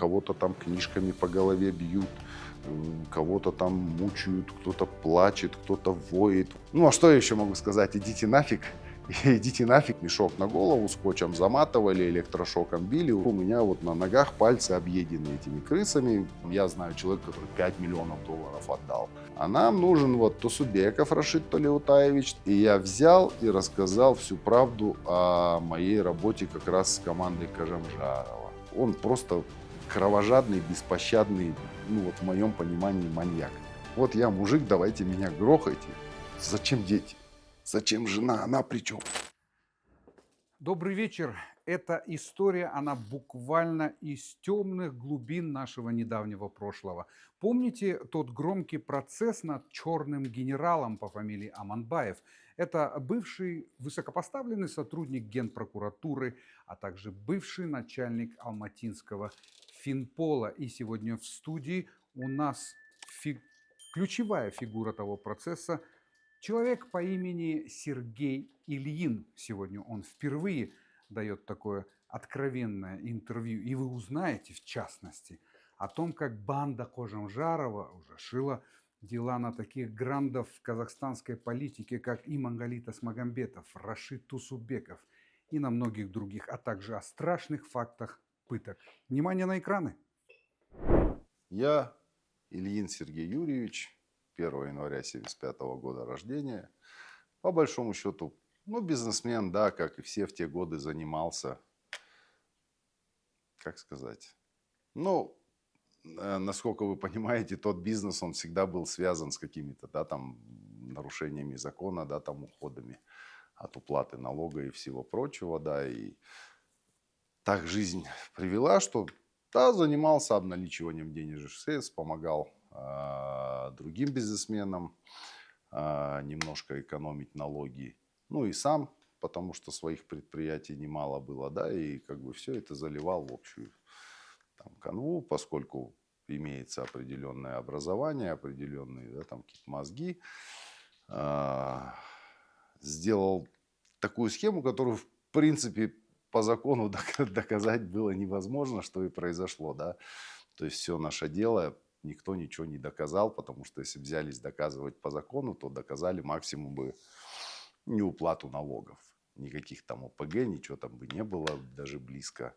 кого-то там книжками по голове бьют, кого-то там мучают, кто-то плачет, кто-то воет. Ну, а что я еще могу сказать? Идите нафиг. Идите нафиг, мешок на голову, скотчем заматывали, электрошоком били. У меня вот на ногах пальцы объедены этими крысами. Я знаю человека, который 5 миллионов долларов отдал. А нам нужен вот Тусубеков Рашид Толеутаевич. И я взял и рассказал всю правду о моей работе как раз с командой Кажамжарова. Он просто кровожадный, беспощадный, ну вот в моем понимании маньяк. Вот я мужик, давайте меня грохайте. Зачем дети? Зачем жена? Она при чем? Добрый вечер. Эта история, она буквально из темных глубин нашего недавнего прошлого. Помните тот громкий процесс над черным генералом по фамилии Аманбаев? Это бывший высокопоставленный сотрудник Генпрокуратуры, а также бывший начальник Алматинского Финпола. И сегодня в студии у нас ключевая фигура того процесса. Человек по имени Сергей Ильин. Сегодня он впервые дает такое откровенное интервью. И вы узнаете, в частности, о том, как банда Кожамжарова уже шила дела на таких грандов казахстанской политики, как Имангалитас Магомбетов, Рашид Тусубеков и на многих других, а также о страшных фактах пыток. Внимание на экраны. Я Ильин Сергей Юрьевич, 1 января 1975 года рождения. По большому счету, ну, бизнесмен, да, как и все в те годы занимался, как сказать, ну, насколько вы понимаете, тот бизнес, он всегда был связан с какими-то, да, там, нарушениями закона, да, там, уходами от уплаты налога и всего прочего, да, и так жизнь привела, что, да, занимался обналичиванием денежных средств, помогал другим бизнесменам немножко экономить налоги, ну и сам, потому что своих предприятий немало было, да, и как бы все это заливал в общую там канву, поскольку имеется определенное образование, определенные, да, там какие-то мозги, а, сделал такую схему, которую в принципе по закону доказать было невозможно, что и произошло, да. То есть все наше дело, никто ничего не доказал, потому что если взялись доказывать по закону, то доказали максимум бы неуплату налогов. Никаких там ОПГ, ничего там бы не было даже близко.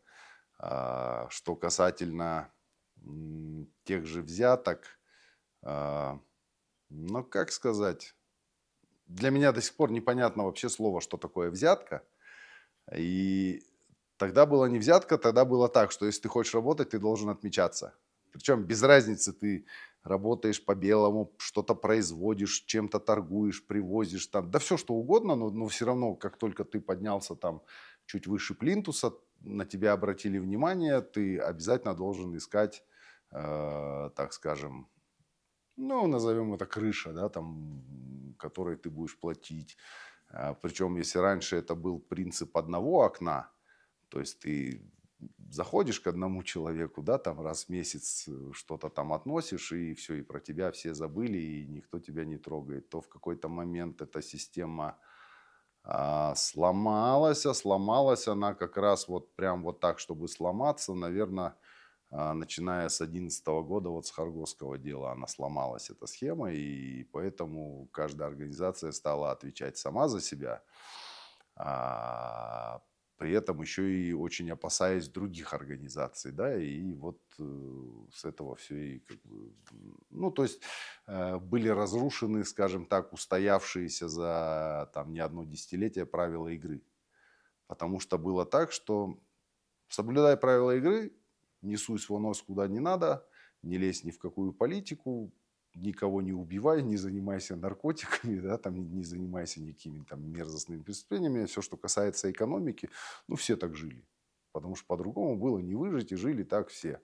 Что касательно тех же взяток, ну, как сказать, для меня до сих пор непонятно вообще слово, что такое взятка. И тогда была не взятка, тогда было так, что если ты хочешь работать, ты должен отмечаться. Причем без разницы, ты работаешь по белому, что-то производишь, чем-то торгуешь, привозишь, там, да все что угодно, но все равно, как только ты поднялся там чуть выше плинтуса, на тебя обратили внимание, ты обязательно должен искать, так скажем, ну, назовем это крыша, да, там, которой ты будешь платить. Причем, если раньше это был принцип одного окна, то есть ты заходишь к одному человеку, да, там раз в месяц что-то там относишь, и все, и про тебя все забыли, и никто тебя не трогает, то в какой-то момент эта система сломалась, а сломалась она как раз вот прям вот так, чтобы сломаться, наверное, начиная с 2011 года, вот с Харговского дела она сломалась, эта схема, и поэтому каждая организация стала отвечать сама за себя, а, при этом еще и очень опасаясь других организаций, да, и вот с этого все и как бы, ну, то есть были разрушены, скажем так, устоявшиеся за там не одно десятилетие правила игры, потому что было так, что соблюдай правила игры, не суй свой нос куда не надо, не лезь ни в какую политику, никого не убивай, не занимайся наркотиками, да, там, не занимайся никакими там мерзостными преступлениями. Все, что касается экономики, ну, все так жили. Потому что по-другому было не выжить, и жили так все.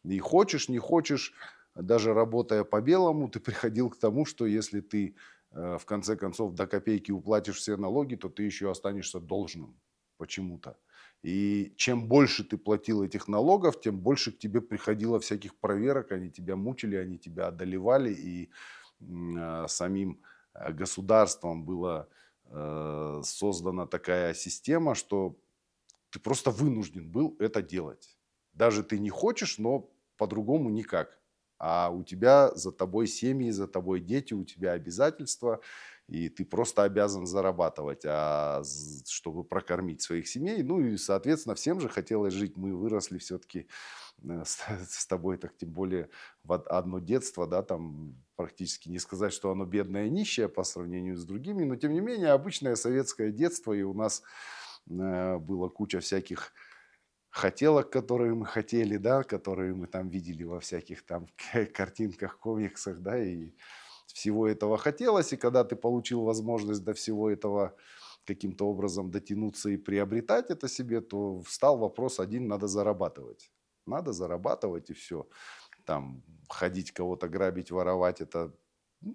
И хочешь, не хочешь, даже работая по белому, ты приходил к тому, что если ты в конце концов до копейки уплатишь все налоги, то ты еще останешься должным почему-то. И чем больше ты платил этих налогов, тем больше к тебе приходило всяких проверок, они тебя мучили, они тебя одолевали, и самим государством была создана такая система, что ты просто вынужден был это делать. даже ты не хочешь, но по-другому никак. А у тебя за тобой семьи, за тобой дети, у тебя обязательства, и ты просто обязан зарабатывать, чтобы прокормить своих семей. Ну и, соответственно, всем же хотелось жить. Мы выросли все-таки с тобой, так тем более в одно детство, да, там практически не сказать, что оно бедное и нищее по сравнению с другими, но тем не менее обычное советское детство, и у нас было куча всяких хотелок, которые мы хотели, да, которые мы там видели во всяких там картинках, комиксах, да, и всего этого хотелось, и когда ты получил возможность до всего этого каким-то образом дотянуться и приобретать это себе, то встал вопрос один: надо зарабатывать. Надо зарабатывать, и все. Там ходить кого-то грабить, воровать — это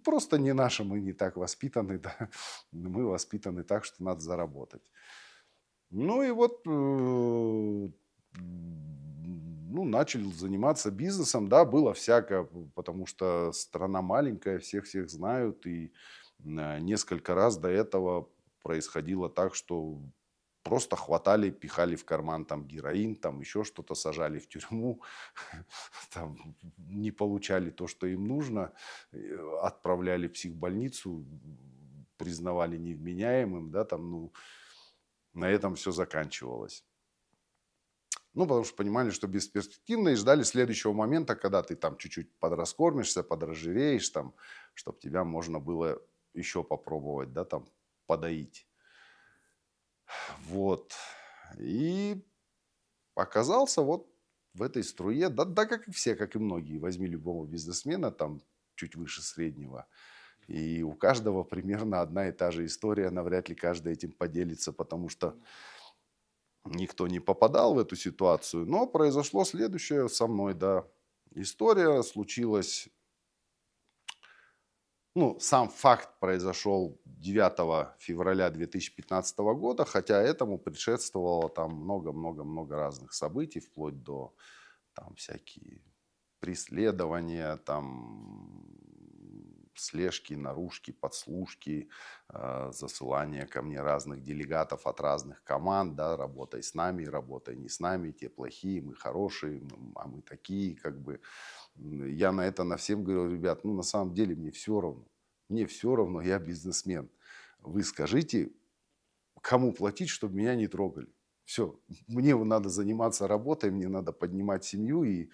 просто не наше, мы не так воспитаны, да. Мы воспитаны так, что надо заработать. Ну и вот, ну, начал заниматься бизнесом. Да, было всякое, потому что страна маленькая, всех знают. И несколько раз до этого происходило так, что просто хватали, пихали в карман там героин, там еще что-то, сажали в тюрьму, там не получали то, что им нужно, отправляли в психбольницу, признавали невменяемым, да, там, ну, на этом все заканчивалось. Ну, потому что понимали, что бесперспективно, и ждали следующего момента, когда ты там чуть-чуть подраскормишься, подразжиреешь, там, чтобы тебя можно было еще попробовать, да, там, подоить. Вот. И оказался вот в этой струе, да, да, как и все, как и многие. Возьми любого бизнесмена, там, чуть выше среднего, и у каждого примерно одна и та же история, навряд ли каждый этим поделится, потому что никто не попадал в эту ситуацию. Но произошло следующее со мной, да. История случилась, ну, сам факт произошел 9 февраля 2015 года, хотя этому предшествовало там много-много-много разных событий, вплоть до там всякие преследования, там слежки, наружки, подслушки, засылание ко мне разных делегатов от разных команд, да, работай с нами, работай не с нами, те плохие, мы хорошие, а мы такие, как бы. Я на это на всем говорил: ребят, ну на самом деле мне все равно, я бизнесмен. Вы скажите, кому платить, чтобы меня не трогали. Все, мне надо заниматься работой, мне надо поднимать семью, и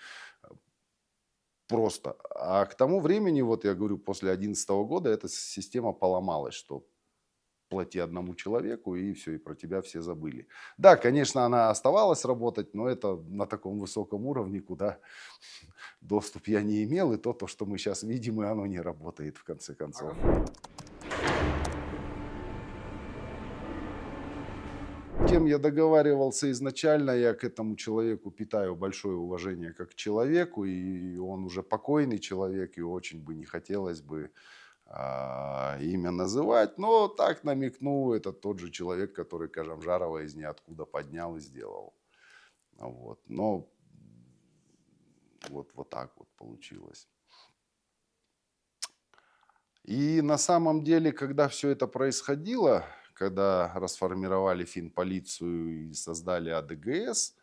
просто. А к тому времени, вот я говорю, после 2011 года эта система поломалась, что плати одному человеку, и все, и про тебя все забыли. Да, конечно, она оставалась работать, но это на таком высоком уровне, куда доступ я не имел, и то, что мы сейчас видим, и оно не работает в конце концов. Кем я договаривался изначально, я к этому человеку питаю большое уважение как к человеку, и он уже покойный человек, и очень бы не хотелось бы имя называть, но так намекну, это тот же человек, который Кожамжарова из ниоткуда поднял и сделал. Вот. Но вот так вот получилось. И на самом деле, когда все это происходило, когда расформировали финполицию и создали АДГС,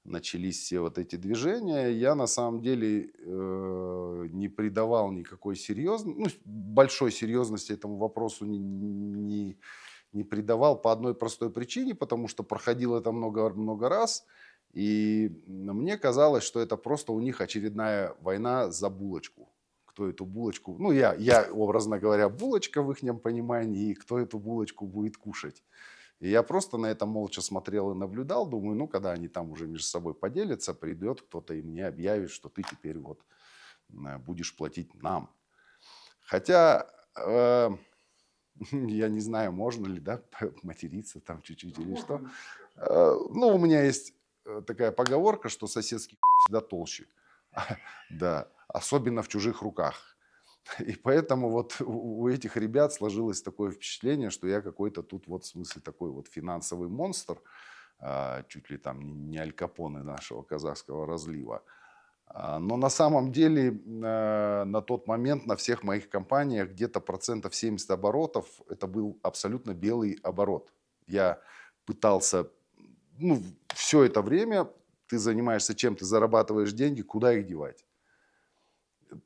начались все вот эти движения, я на самом деле не придавал никакой большой серьезности этому вопросу не придавал по одной простой причине, потому что проходил это много раз, и мне казалось, что это просто у них очередная война за булочку. Кто эту булочку, ну я образно говоря, булочка в их понимании, и кто эту булочку будет кушать. И я просто на это молча смотрел и наблюдал, думаю, ну, когда они там уже между собой поделятся, придет кто-то и мне объявит, что ты теперь вот будешь платить нам. Хотя, я не знаю, можно ли, да, материться там чуть-чуть или что. Ну, у меня есть такая поговорка, что соседский всегда толще. Да, особенно в чужих руках. И поэтому вот у этих ребят сложилось такое впечатление, что я какой-то тут вот в смысле такой вот финансовый монстр, чуть ли там не Аль Капоне нашего казахского разлива. Но на самом деле на тот момент на всех моих компаниях где-то 70% оборотов это был абсолютно белый оборот. Я пытался, ну, все это время ты занимаешься чем, ты зарабатываешь деньги, куда их девать?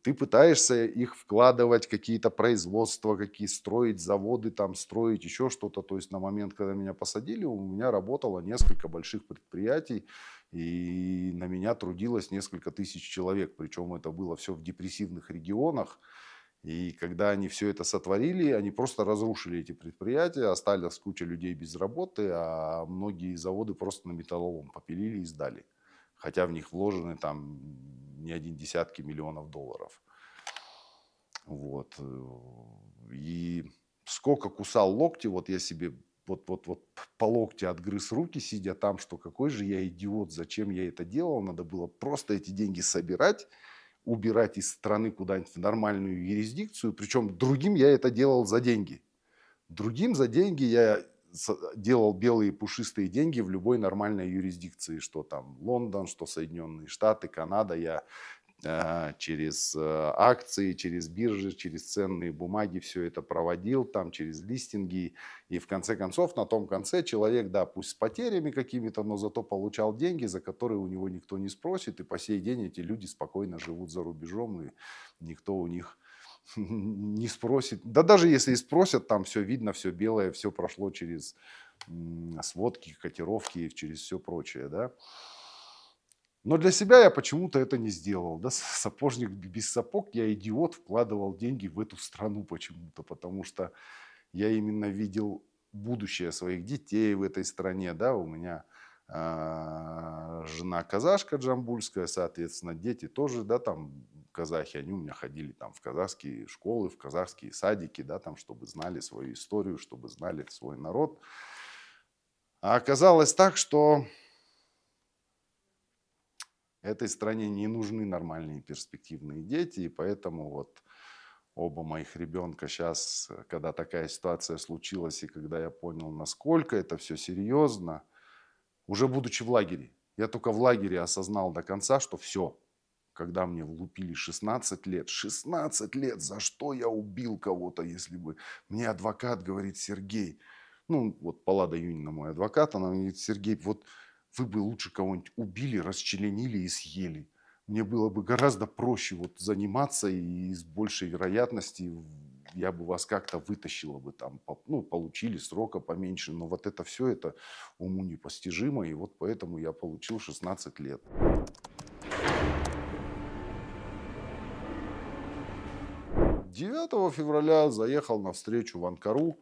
Ты пытаешься их вкладывать, какие-то производства, какие строить заводы, там строить еще что-то. То есть на момент, когда меня посадили, у меня работало несколько больших предприятий, и на меня трудилось несколько тысяч человек. Причем это было все в депрессивных регионах. И когда они все это сотворили, они просто разрушили эти предприятия, осталась куча людей без работы, а многие заводы просто на металлолом попилили и сдали. Хотя в них вложены там не один десятки миллионов долларов. Вот. И сколько кусал локти, вот я себе вот по локте отгрыз руки, сидя там, что какой же я идиот, зачем я это делал, надо было просто эти деньги собирать, убирать из страны куда-нибудь в нормальную юрисдикцию, причем другим я это делал за деньги. Другим за деньги я делал белые пушистые деньги в любой нормальной юрисдикции, что там Лондон, что Соединенные Штаты, Канада. Я через акции, через биржи, через ценные бумаги все это проводил, там через листинги. И в конце концов, на том конце человек, да, пусть с потерями какими-то, но зато получал деньги, за которые у него никто не спросит. И по сей день эти люди спокойно живут за рубежом, и никто у них не спросит. Да даже если и спросят, там все видно, все белое, все прошло через сводки, котировки, через все прочее, да. Но для себя я почему-то это не сделал. Да? Сапожник без сапог, я идиот, вкладывал деньги в эту страну почему-то, потому что я именно видел будущее своих детей в этой стране. Да? У меня жена казашка джамбульская, соответственно, дети тоже, да, там казахи, они у меня ходили там в казахские школы, в казахские садики, да, там, чтобы знали свою историю, чтобы знали свой народ. А оказалось так, что этой стране не нужны нормальные перспективные дети, и поэтому вот оба моих ребенка сейчас, когда такая ситуация случилась, и когда я понял, насколько это все серьезно, уже будучи в лагере, я только в лагере осознал до конца, что все, когда мне влупили 16 лет, за что я убил кого-то, если бы мне адвокат говорит: Сергей, ну вот Паллада Юнина, мой адвокат, она говорит: Сергей, вот вы бы лучше кого-нибудь убили, расчленили и съели. Мне было бы гораздо проще вот заниматься, и с большей вероятностью я бы вас как-то вытащила бы там, ну, получили срока поменьше, но вот это все, это уму непостижимо, и вот поэтому я получил 16 лет. 9 февраля заехал на встречу в Анкару.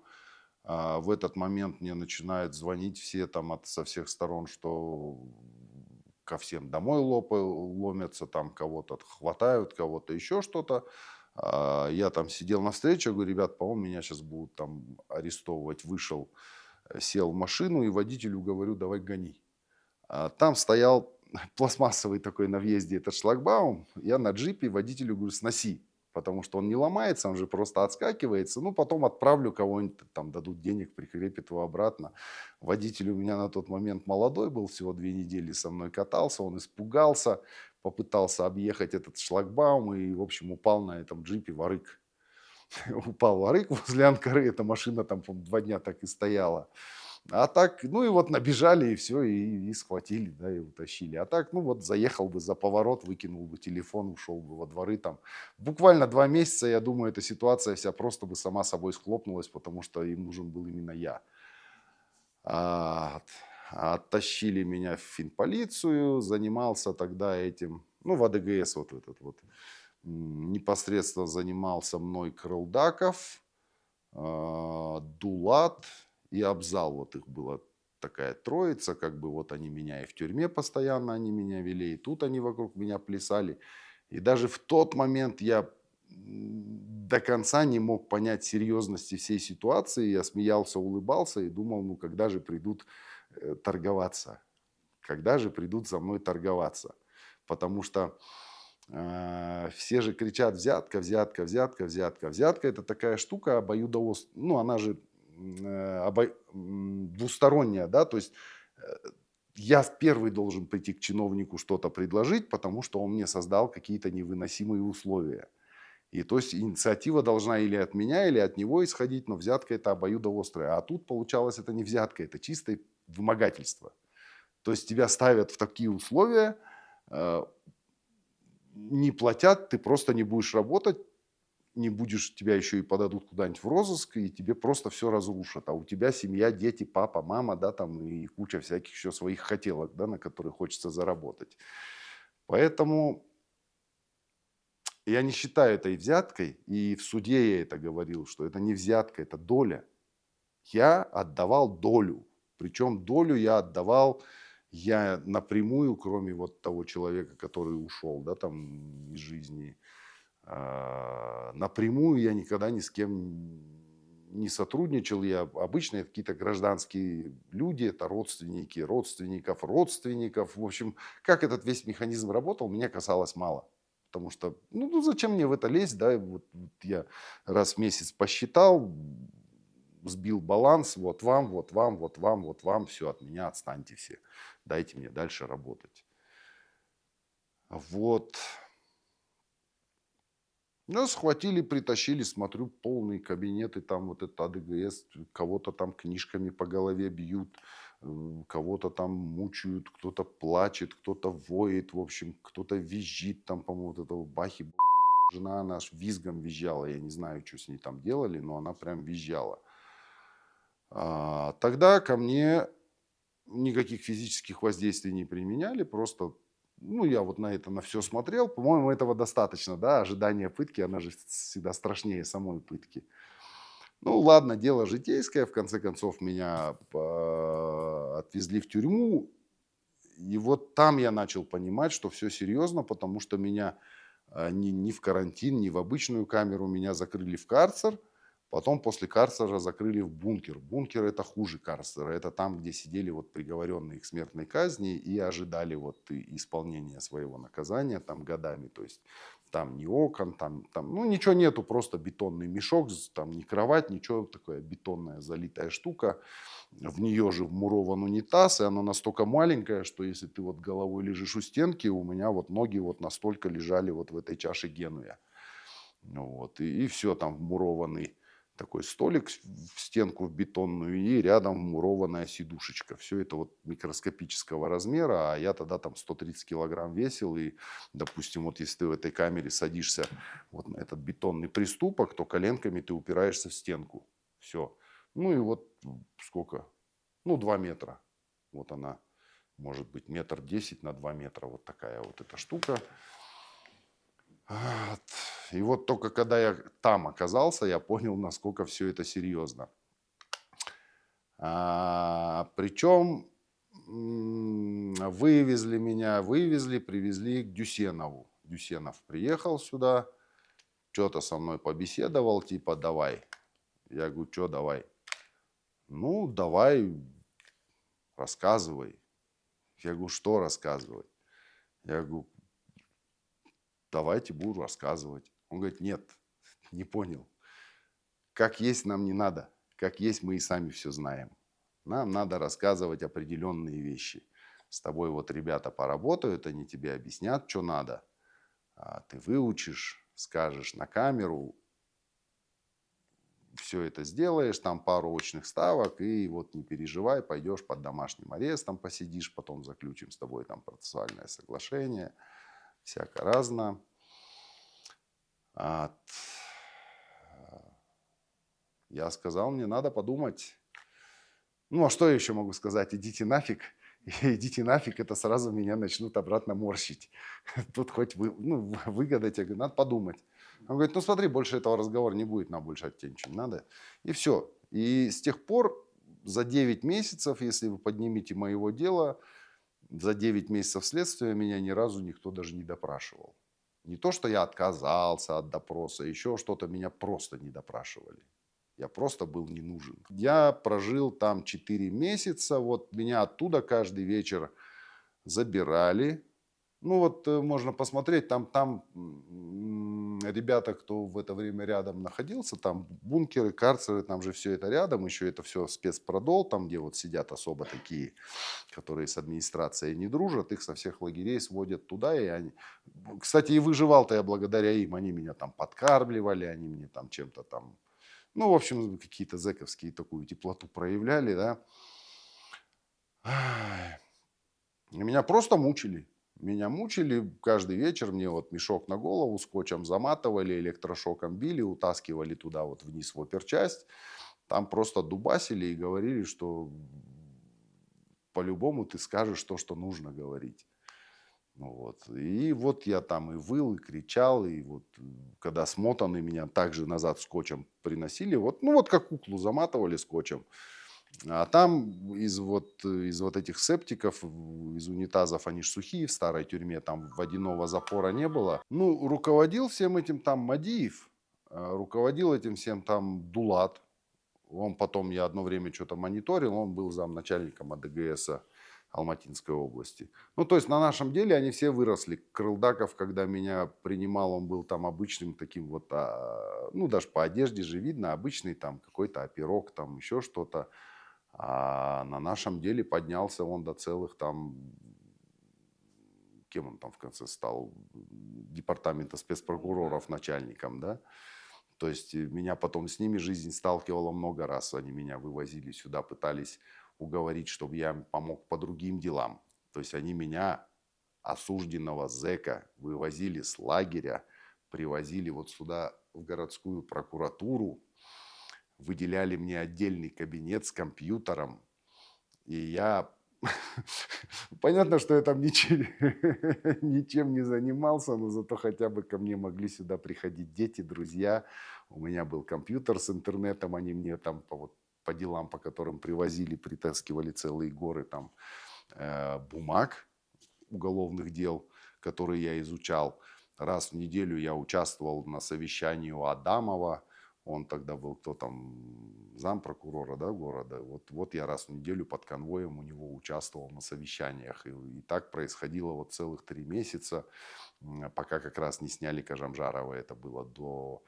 В этот момент мне начинают звонить все там со всех сторон, что ко всем домой ломятся, там кого-то хватают, кого-то еще что-то. Я там сидел на встрече, говорю: ребят, по-моему, меня сейчас будут там арестовывать. Вышел, сел в машину и водителю говорю: давай гони. Там стоял пластмассовый такой на въезде этот шлагбаум. Я на джипе водителю говорю: сноси. Потому что он не ломается, он же просто отскакивается. Ну, потом отправлю кого-нибудь, там дадут денег, прикрепят его обратно. Водитель у меня на тот момент молодой был, всего 2 недели со мной катался. Он испугался, попытался объехать этот шлагбаум и, в общем, упал на этом джипе в Арык. Упал в Арык возле Анкары. Эта машина там, по-моему, 2 дня так и стояла. А так, ну и вот набежали, и все, и схватили, да, и утащили. А так, ну вот заехал бы за поворот, выкинул бы телефон, ушел бы во дворы там. Буквально 2 месяца, я думаю, эта ситуация вся просто бы сама собой схлопнулась, потому что им нужен был именно я. Оттащили меня в финполицию, занимался тогда этим, ну, в АДГС вот этот вот. Непосредственно занимался мной Крылдаков, Дулат и Абзал. Вот их была такая троица, как бы вот они меня и в тюрьме постоянно они меня вели, и тут они вокруг меня плясали. И даже в тот момент я до конца не мог понять серьезности всей ситуации. Я смеялся, улыбался и думал, ну когда же придут торговаться? Когда же придут за мной торговаться? Потому что все же кричат: взятка, взятка, взятка, взятка. Взятка — это такая штука обоюдоострая, ну она же двусторонняя, да, то есть я первый должен прийти к чиновнику что-то предложить, потому что он мне создал какие-то невыносимые условия. И то есть инициатива должна или от меня, или от него исходить, но взятка — это обоюдоострая. А тут получалось, это не взятка, это чистое вымогательство. То есть тебя ставят в такие условия, э, не платят, ты просто не будешь работать, не будешь, тебя еще и подадут куда-нибудь в розыск, и тебе просто все разрушат. А у тебя семья, дети, папа, мама, да, там и куча всяких еще своих хотелок, да, на которые хочется заработать. Поэтому я не считаю это и взяткой, и в суде я это говорил, что это не взятка, это доля. Я отдавал долю, причем долю я отдавал я напрямую, кроме вот того человека, который ушел, да, там из жизни, напрямую я никогда ни с кем не сотрудничал. Я обычно это какие-то гражданские люди, это родственники родственников, родственников. В общем, как этот весь механизм работал, меня касалось мало. Потому что, ну зачем мне в это лезть, да, вот я раз в месяц посчитал, сбил баланс, вот вам, вот вам, вот вам, вот вам, все, от меня отстаньте все, дайте мне дальше работать. Вот. Нас схватили, притащили, смотрю, полный кабинет, и там вот это АДГС, кого-то там книжками по голове бьют, кого-то там мучают, кто-то плачет, кто-то воет, в общем, кто-то визжит, там, по-моему, вот этого Бахи, жена, она аж визгом визжала, я не знаю, что с ней там делали, но она прям визжала. Тогда ко мне никаких физических воздействий не применяли, просто, ну, я вот на это, на все смотрел. По-моему, этого достаточно, да, ожидание пытки, она же всегда страшнее самой пытки. Ну, ладно, дело житейское, в конце концов, меня отвезли в тюрьму, и вот там я начал понимать, что все серьезно, потому что меня ни в карантин, ни в обычную камеру, меня закрыли в карцер. Потом после карцера закрыли в бункер. Бункер это хуже карцера. Это там, где сидели вот приговоренные к смертной казни и ожидали вот исполнения своего наказания там годами. То есть там ни окон, там ну ничего нету, просто бетонный мешок, там ни кровать, ничего, такая бетонная залитая штука. В нее же вмурован унитаз, и она настолько маленькая, что если ты вот головой лежишь у стенки, у меня вот ноги вот настолько лежали вот в этой чаше Генуя. Ну вот, и все, там вмурованный такой столик в стенку в бетонную, и рядом вмурованная сидушечка. Все это вот микроскопического размера, а я тогда там 130 килограмм весил, и, допустим, вот если ты в этой камере садишься вот на этот бетонный приступок, то коленками ты упираешься в стенку. Все. Ну и вот сколько? Ну, 2 метра. Вот она, может быть, 1,10 на 2 метра. Вот такая вот эта штука. Вот. И вот только когда я там оказался, я понял, насколько все это серьезно. Причем вывезли, привезли к Дюсенову. Дюсенов приехал сюда, что-то со мной побеседовал, типа давай. Я говорю, что давай? Ну, давай, рассказывай. Я говорю, что рассказывать? Я говорю, давайте буду рассказывать. Он говорит, нет, не понял. Как есть нам не надо. Как есть мы и сами все знаем. Нам надо рассказывать определенные вещи. С тобой вот ребята поработают, они тебе объяснят, что надо. Ты выучишь, скажешь на камеру, все это сделаешь, там пару очных ставок, и вот не переживай, пойдешь под домашним арестом, посидишь, потом заключим с тобой там процессуальное соглашение. Всяко разно. Я сказал, мне надо подумать. Ну, а что я еще могу сказать? Идите нафиг. Идите нафиг, это сразу меня начнут обратно морщить. Тут хоть выгадать, я говорю, надо подумать. Он говорит, ну смотри, больше этого разговора не будет, нам больше от тебя ничего не надо. И все. И с тех пор за 9 месяцев, если вы поднимете моего дела, за 9 месяцев следствия меня ни разу никто даже не допрашивал. Не то, что я отказался от допроса, еще что-то, меня просто не допрашивали. Я просто был не нужен. Я прожил там 4 месяца, вот меня оттуда каждый вечер забирали. Ну вот можно посмотреть, там ребята, кто в это время рядом находился, там бункеры, карцеры, там же все это рядом, еще это все спецпродол, там где вот сидят особо такие, которые с администрацией не дружат, их со всех лагерей сводят туда, и они... Кстати, и выживал-то я благодаря им, они меня там подкармливали, они мне там чем-то там... Ну, в общем, какие-то зэковские такую теплоту проявляли, да. И меня просто мучили. Меня мучили каждый вечер, мне вот мешок на голову скотчем заматывали, электрошоком били, утаскивали туда вот вниз в оперчасть. Там просто дубасили и говорили, что по-любому ты скажешь то, что нужно говорить. Ну вот. И вот я там и выл, и кричал, и вот когда смотанный меня также назад скотчем приносили, вот, ну вот как куклу заматывали скотчем, а там из вот этих септиков, из унитазов, они ж сухие в старой тюрьме, там водяного запора не было. Ну, руководил всем этим там Мадиев, руководил этим всем там Дулат. Он потом, я одно время что-то мониторил, он был замначальником АДГСа Алматинской области. Ну, то есть на нашем деле они все выросли. Крылдаков, когда меня принимал, он был там обычным таким вот, ну, даже по одежде же видно, обычный там какой-то оперок, там еще что-то. А на нашем деле поднялся он до целых там, кем он там в конце стал, департамента спецпрокуроров начальником, да. То есть меня потом с ними жизнь сталкивала много раз. Они меня вывозили сюда, пытались уговорить, чтобы я им помог по другим делам. То есть они меня, осужденного зэка, вывозили с лагеря, привозили вот сюда в городскую прокуратуру, выделяли мне отдельный кабинет с компьютером, и я... Понятно, что я там ничем не занимался, но зато хотя бы ко мне могли сюда приходить дети, друзья. У меня был компьютер с интернетом, они мне там по делам, по которым привозили, притаскивали целые горы там бумаг уголовных дел, которые я изучал. Раз в неделю я участвовал на совещании у Адамова. Он тогда был кто там, зампрокурора, да, города. Вот я раз в неделю под конвоем у него участвовал на совещаниях. И так происходило вот целых 3 месяца, пока как раз не сняли Кожамжарова. Это было до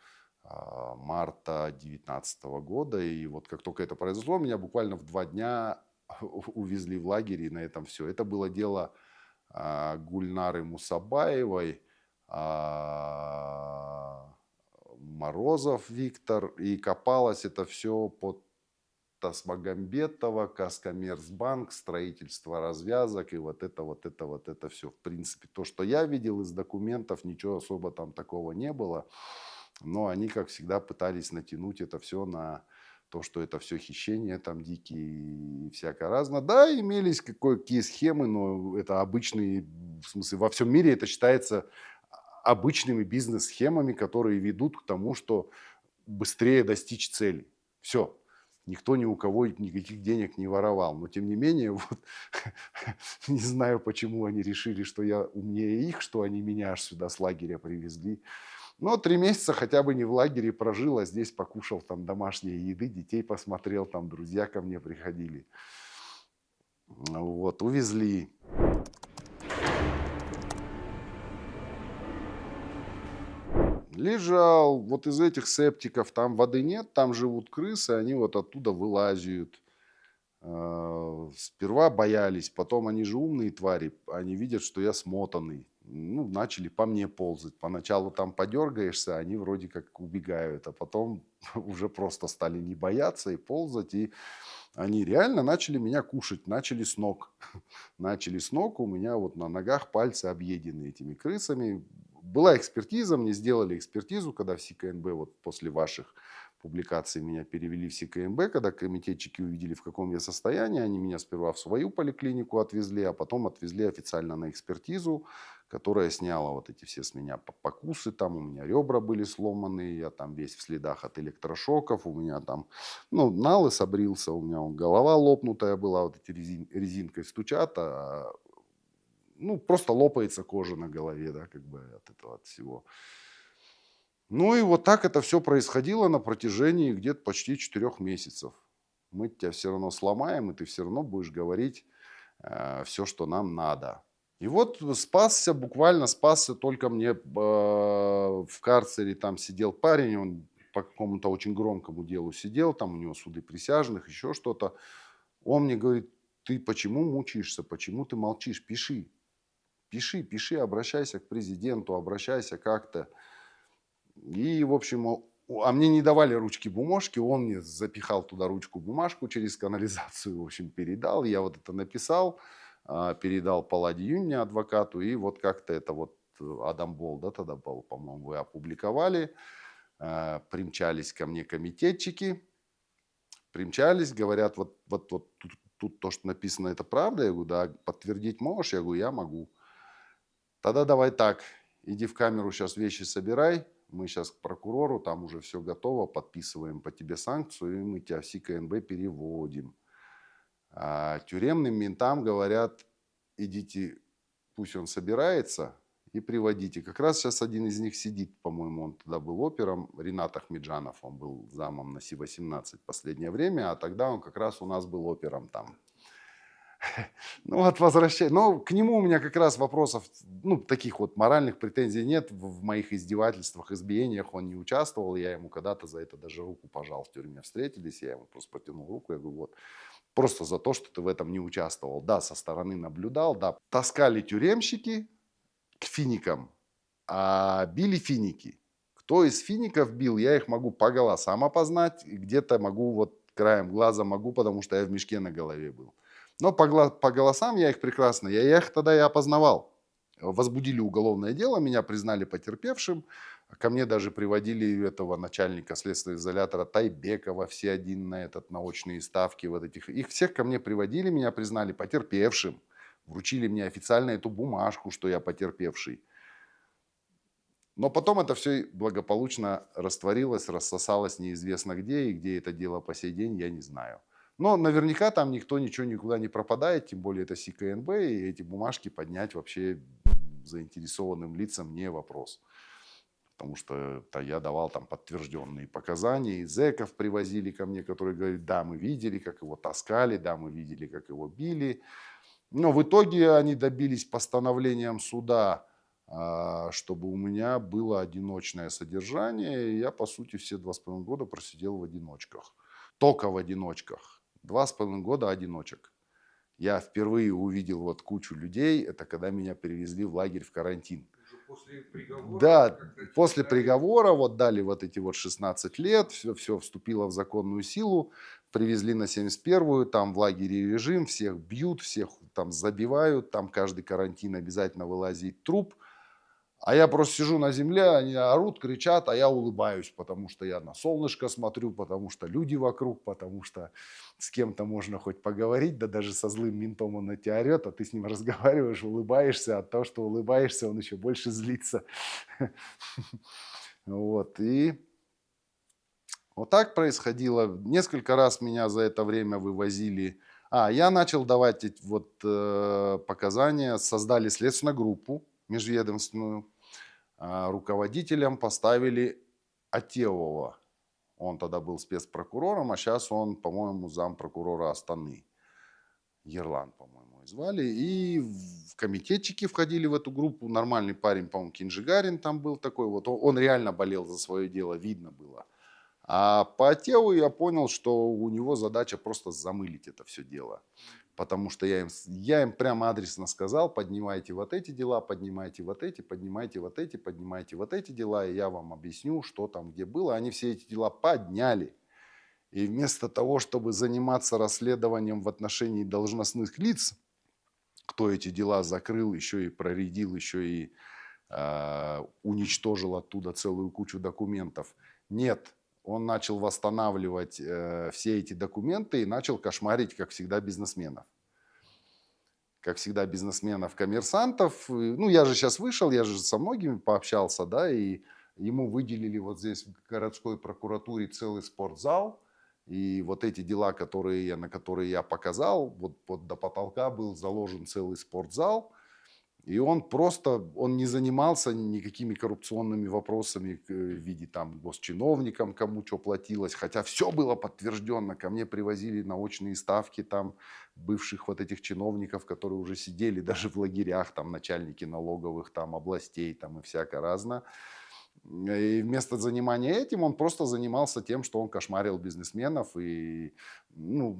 марта 2019 года. И вот как только это произошло, меня буквально в 2 дня увезли в лагерь, и на этом все. Это было дело Гульнары Мусабаевой, Морозов Виктор, и копалось это все под Тасмагамбетова, Каскоммерцбанк, строительство развязок и вот это все. В принципе, то, что я видел из документов, ничего особо там такого не было. Но они, как всегда, пытались натянуть это все на то, что это все хищения там дикие и всякое разное. Да, имелись какие схемы, но это обычные, в смысле, во всем мире это считается обычными бизнес-схемами, которые ведут к тому, что быстрее достичь цели. Все. Никто ни у кого никаких денег не воровал. Но тем не менее, вот, не знаю, почему они решили, что я умнее их, что они меня аж сюда с лагеря привезли. Но 3 месяца хотя бы не в лагере прожил, а здесь покушал там домашней еды, детей посмотрел, там друзья ко мне приходили. Вот, увезли. Лежал, вот из этих септиков, там воды нет, там живут крысы, они вот оттуда вылазят. Сперва боялись, потом они же умные твари, они видят, что я смотанный. Ну, начали по мне ползать. Поначалу там подергаешься, они вроде как убегают, а потом уже просто стали не бояться и ползать, и они реально начали меня кушать, начали с ног. Начали с ног, у меня вот на ногах пальцы объедены этими крысами. Была экспертиза, мне сделали экспертизу, когда в СИКНБ, вот после ваших публикаций меня перевели в СИКНБ, когда комитетчики увидели, в каком я состоянии, они меня сперва в свою поликлинику отвезли, а потом отвезли официально на экспертизу, которая сняла вот эти все с меня покусы, там у меня ребра были сломаны, я там весь в следах от электрошоков, у меня там, ну, налыс обрился, у меня голова лопнутая была, вот эти резинкой стучат, ну, просто лопается кожа на голове, да, как бы от этого, от всего. Ну и вот так это все происходило на протяжении где-то почти 4 месяцев. Мы тебя все равно сломаем, и ты все равно будешь говорить все, что нам надо. И вот спасся, буквально спасся только мне в карцере, там сидел парень, он по какому-то очень громкому делу сидел, там у него суды присяжных, еще что-то. Он мне говорит: ты почему мучаешься, почему ты молчишь, пиши. Пиши, пиши, обращайся к президенту, обращайся как-то. И, в общем, а мне не давали ручки бумажки, он мне запихал туда ручку бумажку через канализацию, в общем, передал. Я вот это написал, передал Палладе Юнине, адвокату, и вот как-то это вот Адам Бол, да, тогда был, по-моему, вы опубликовали. Примчались ко мне комитетчики, примчались, говорят, вот тут то, что написано, это правда? Я говорю, да, подтвердить можешь? Я говорю, я могу. Тогда давай так, иди в камеру, сейчас вещи собирай, мы сейчас к прокурору, там уже все готово, подписываем по тебе санкцию, и мы тебя в СИКНБ переводим. А тюремным ментам говорят, идите, пусть он собирается, и приводите. Как раз сейчас один из них сидит, по-моему, он тогда был опером, Ринат Ахмеджанов, он был замом на Си-18 в последнее время, а тогда он как раз у нас был опером там. Ну, от возвращения. Но к нему у меня как раз вопросов, ну, таких вот моральных претензий нет. В моих издевательствах, избиениях он не участвовал. Я ему когда-то за это даже руку пожал в тюрьме. Встретились, я ему просто протянул руку. Я говорю, вот, просто за то, что ты в этом не участвовал. Да, со стороны наблюдал, да. Таскали тюремщики к финикам, а били финики. Кто из фиников бил, я их могу по голосам опознать. И где-то могу, вот краем глаза могу, потому что я в мешке на голове был. Но по голосам я их прекрасно, я их тогда и опознавал. Возбудили уголовное дело, меня признали потерпевшим. Ко мне даже приводили этого начальника следственного изолятора Тайбекова, все один на на очные ставки. Вот этих. Их всех ко мне приводили, меня признали потерпевшим. Вручили мне официально эту бумажку, что я потерпевший. Но потом это все благополучно растворилось, рассосалось неизвестно где, и где это дело по сей день, я не знаю. Но наверняка там никто ничего никуда не пропадает, тем более это СИКНБ, и эти бумажки поднять вообще заинтересованным лицам не вопрос. Потому что я давал там подтвержденные показания, и зэков привозили ко мне, которые говорят, да, мы видели, как его таскали, да, мы видели, как его били. Но в итоге они добились постановлением суда, чтобы у меня было одиночное содержание. И я, по сути, все 2,5 года просидел в одиночках. Только в одиночках. 2,5 года одиночек. Я впервые увидел вот кучу людей. Это когда меня перевезли в лагерь в карантин. После приговора? Да, после приговора вот дали вот эти вот 16 лет, все вступило в законную силу, привезли на 71-ю, там в лагере режим, всех бьют, всех там забивают, там каждый карантин обязательно вылазит труп. А я просто сижу на земле, они орут, кричат, а я улыбаюсь, потому что я на солнышко смотрю, потому что люди вокруг, потому что с кем-то можно хоть поговорить, да даже со злым ментом он на тебя орет, а ты с ним разговариваешь, улыбаешься, а от того, что улыбаешься, он еще больше злится. Вот, и вот так происходило. Несколько раз меня за это время вывозили. Я начал давать показания, создали следственную группу межведомственную, руководителем поставили Атевова. Он тогда был спецпрокурором, а сейчас он, по-моему, зампрокурора Астаны. Ерлан, по-моему, и звали. И в комитетчики входили в эту группу. Нормальный парень, по-моему, Кинжигарин там был такой. Вот он реально болел за свое дело, видно было. А по Атеву я понял, что у него задача просто замылить это все дело. Потому что я им прямо адресно сказал, поднимайте вот эти дела, поднимайте вот эти, поднимайте вот эти, поднимайте вот эти дела, и я вам объясню, что там где было. Они все эти дела подняли. И вместо того, чтобы заниматься расследованием в отношении должностных лиц, кто эти дела закрыл, еще и проредил, еще и уничтожил оттуда целую кучу документов. Нет, он начал восстанавливать все эти документы и начал кошмарить, как всегда, бизнесменов. Как всегда, бизнесменов, коммерсантов. Ну, я же сейчас вышел, я же со многими пообщался, да, и ему выделили вот здесь в городской прокуратуре целый спортзал. И вот эти дела, на которые я показал, вот до потолка был заложен целый спортзал. И он не занимался никакими коррупционными вопросами в виде там госчиновникам, кому что платилось. Хотя все было подтвержденно. Ко мне привозили на очные ставки там бывших вот этих чиновников, которые уже сидели даже в лагерях, там начальники налоговых там областей там и всяко разно. И вместо занимания этим он просто занимался тем, что он кошмарил бизнесменов. И, ну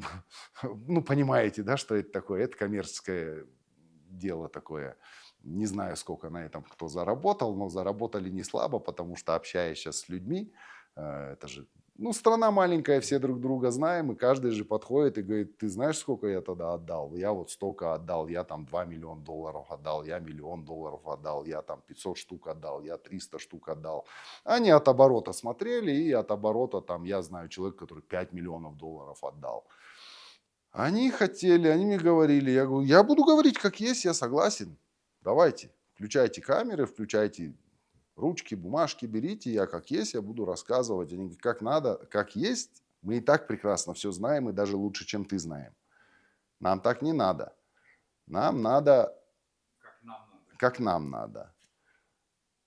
понимаете, да, что это такое? Это коммерческое дело такое. Не знаю, сколько на этом кто заработал, но заработали не слабо, потому что, общаясь сейчас с людьми, это же Ну, страна маленькая, все друг друга знаем, и каждый же подходит и говорит, ты знаешь, сколько я тогда отдал? Я вот столько отдал, я там 2 миллиона долларов отдал, я миллион долларов отдал, я там 500 штук отдал, я 300 штук отдал. Они от оборота смотрели, и от оборота там, я знаю человека, который 5 миллионов долларов отдал. Они хотели, они мне говорили, я говорю, я буду говорить как есть, я согласен. Давайте, включайте камеры, включайте ручки, бумажки берите, я как есть, я буду рассказывать. Они говорят, как надо, как есть. Мы и так прекрасно все знаем, и даже лучше, чем ты знаем. Нам так не надо. Нам надо, как нам надо.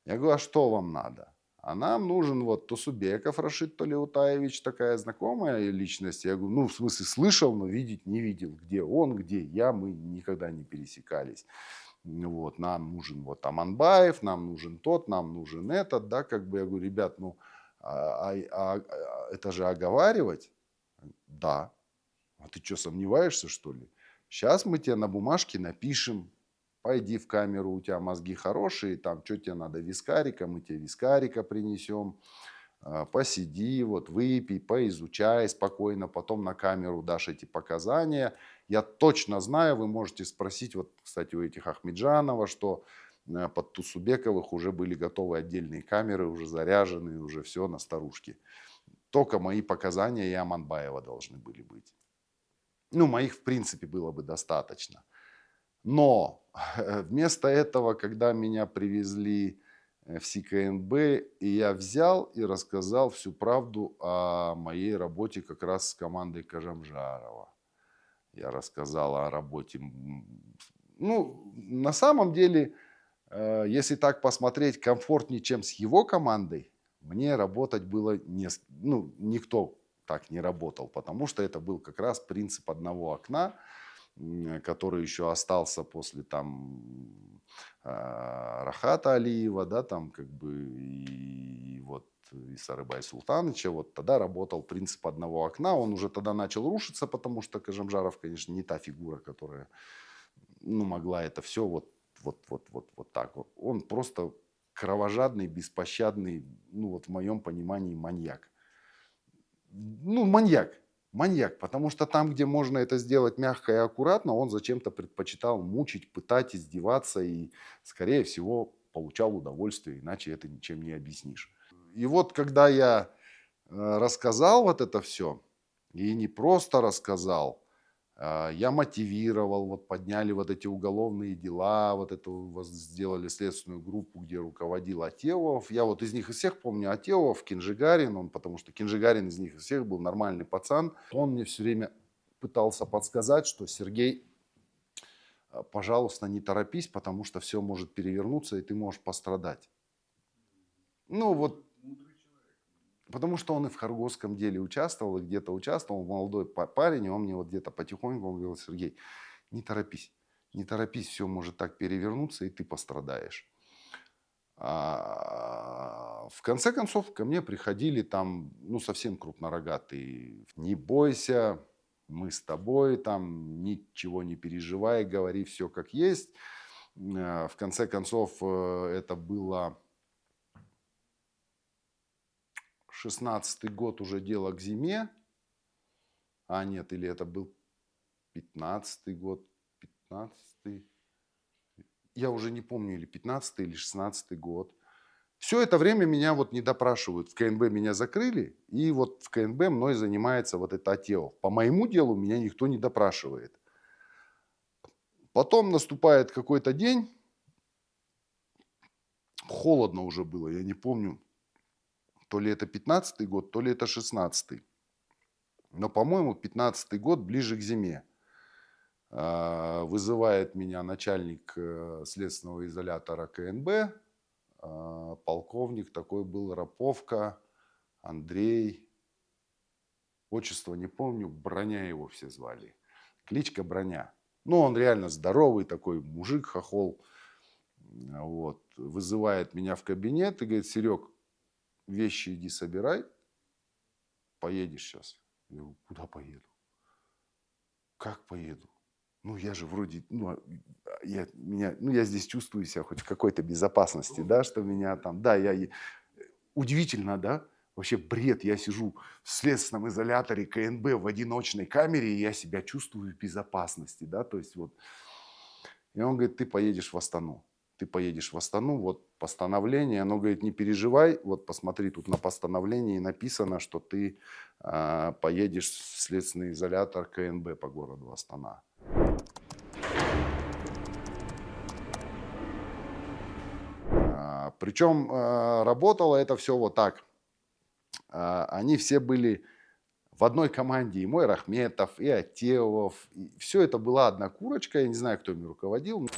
Я говорю, а что вам надо? А нам нужен вот Тусубеков Рашид Толеутаевич, такая знакомая личность. Я говорю, ну, в смысле, слышал, но видеть не видел. Где он, где я, мы никогда не пересекались. Вот, нам нужен вот Аманбаев, нам нужен тот, нам нужен этот, да, как бы я говорю, ребят, ну, это же оговаривать? Да. А ты что, сомневаешься, что ли? Сейчас мы тебе на бумажке напишем, пойди в камеру, у тебя мозги хорошие, там, что тебе надо, вискарика, мы тебе вискарика принесем, посиди, вот, выпей, поизучай спокойно, потом на камеру дашь эти показания. Я точно знаю, вы можете спросить, вот, кстати, у этих Ахмеджанова, что под Тусубековых уже были готовы отдельные камеры, уже заряженные, уже все на старушке. Только мои показания и Аманбаева должны были быть. Ну, моих, в принципе, было бы достаточно. Но вместо этого, когда меня привезли в СИКНБ, и я взял и рассказал всю правду о моей работе как раз с командой Кажамжарова. Я рассказал о работе. Ну, на самом деле, если так посмотреть, комфортнее, чем с его командой, мне работать было не... Ну, никто так не работал, потому что это был как раз принцип одного окна, который еще остался после там Рахата Алиева, да, там как бы и вот и Сарыбай Султановича, вот тогда работал принцип одного окна, он уже тогда начал рушиться, потому что Кажамжаров, конечно, не та фигура, которая, ну, могла это все вот так вот. Он просто кровожадный, беспощадный, ну, вот в моем понимании маньяк. Ну, маньяк, потому что там, где можно это сделать мягко и аккуратно, он зачем-то предпочитал мучить, пытать, издеваться и, скорее всего, получал удовольствие, иначе это ничем не объяснишь. И вот когда я рассказал вот это все, и не просто рассказал, я мотивировал, вот подняли вот эти уголовные дела, вот это сделали следственную группу, где руководил Атеов. Я вот из них из всех помню Атеов, Кинжигарин, он, потому что Кинжигарин из них из всех был нормальный пацан. Он мне все время пытался подсказать, что Сергей, пожалуйста, не торопись, потому что все может перевернуться, и ты можешь пострадать. Ну вот, потому что он и в Хоргосском деле участвовал, и где-то участвовал, молодой парень, и он мне вот где-то потихоньку он говорил, Сергей, не торопись, все может так перевернуться, и ты пострадаешь. В конце концов, ко мне приходили там, ну, совсем крупнорогатые. Не бойся, мы с тобой, там, ничего не переживай, говори все как есть. В конце концов, это было 16-й год, уже дело к зиме. А нет, или это был 15-й год, 15-й. Я уже не помню, или 15-й, или 16-й год. Все это время меня вот не допрашивают. В КНБ меня закрыли, и вот в КНБ мной занимается вот это Атеов. По моему делу меня никто не допрашивает. Потом наступает какой-то день, холодно уже было, я не помню, то ли это 15-й год, то ли это 16-й. Но, по-моему, 15-й год ближе к зиме. Вызывает меня начальник следственного изолятора КНБ, полковник такой был, Раповка, Андрей, отчество не помню, Броня его все звали, кличка Броня. Ну, он реально здоровый такой мужик, хохол. Вот. Вызывает меня в кабинет и говорит, Серег, вещи иди собирай, поедешь сейчас. Я говорю, куда поеду? Как поеду? Ну, я же вроде, я здесь чувствую себя хоть в какой-то безопасности, да, что меня там, да, удивительно, да, Вообще бред. Я сижу в следственном изоляторе КНБ в одиночной камере, и я себя чувствую в безопасности, да, то есть вот. И он говорит, ты поедешь в Астану. Ты поедешь в Астану, вот постановление. Оно говорит, не переживай, вот посмотри, тут на постановлении написано, что ты поедешь в следственный изолятор КНБ по городу Астана. Причем работало это все вот так. Они все были в одной команде. И мой Рахметов, и Атеов. И все это была одна курочка. Я не знаю, кто ими руководил.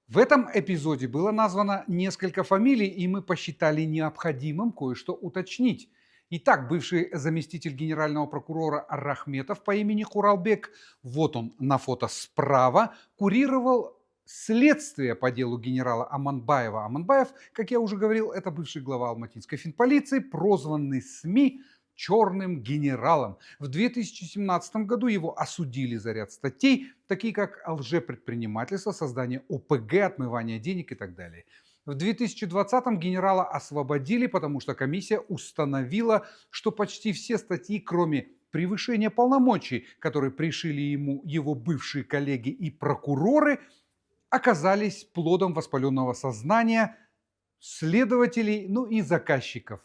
В этом эпизоде было названо несколько фамилий, и мы посчитали необходимым кое-что уточнить. Итак, бывший заместитель генерального прокурора Рахметов по имени Куралбек, вот он на фото справа, курировал следствие по делу генерала Аманбаева. Аманбаев, как я уже говорил, это бывший глава алматинской финполиции, прозванный СМИ черным генералом. В 2017 году его осудили за ряд статей, такие как лжепредпринимательство, создание ОПГ, отмывание денег и так далее. В 2020 генерала освободили, потому что комиссия установила, что почти все статьи, кроме превышения полномочий, которые пришили ему его бывшие коллеги и прокуроры, оказались плодом воспаленного сознания следователей, ну и заказчиков.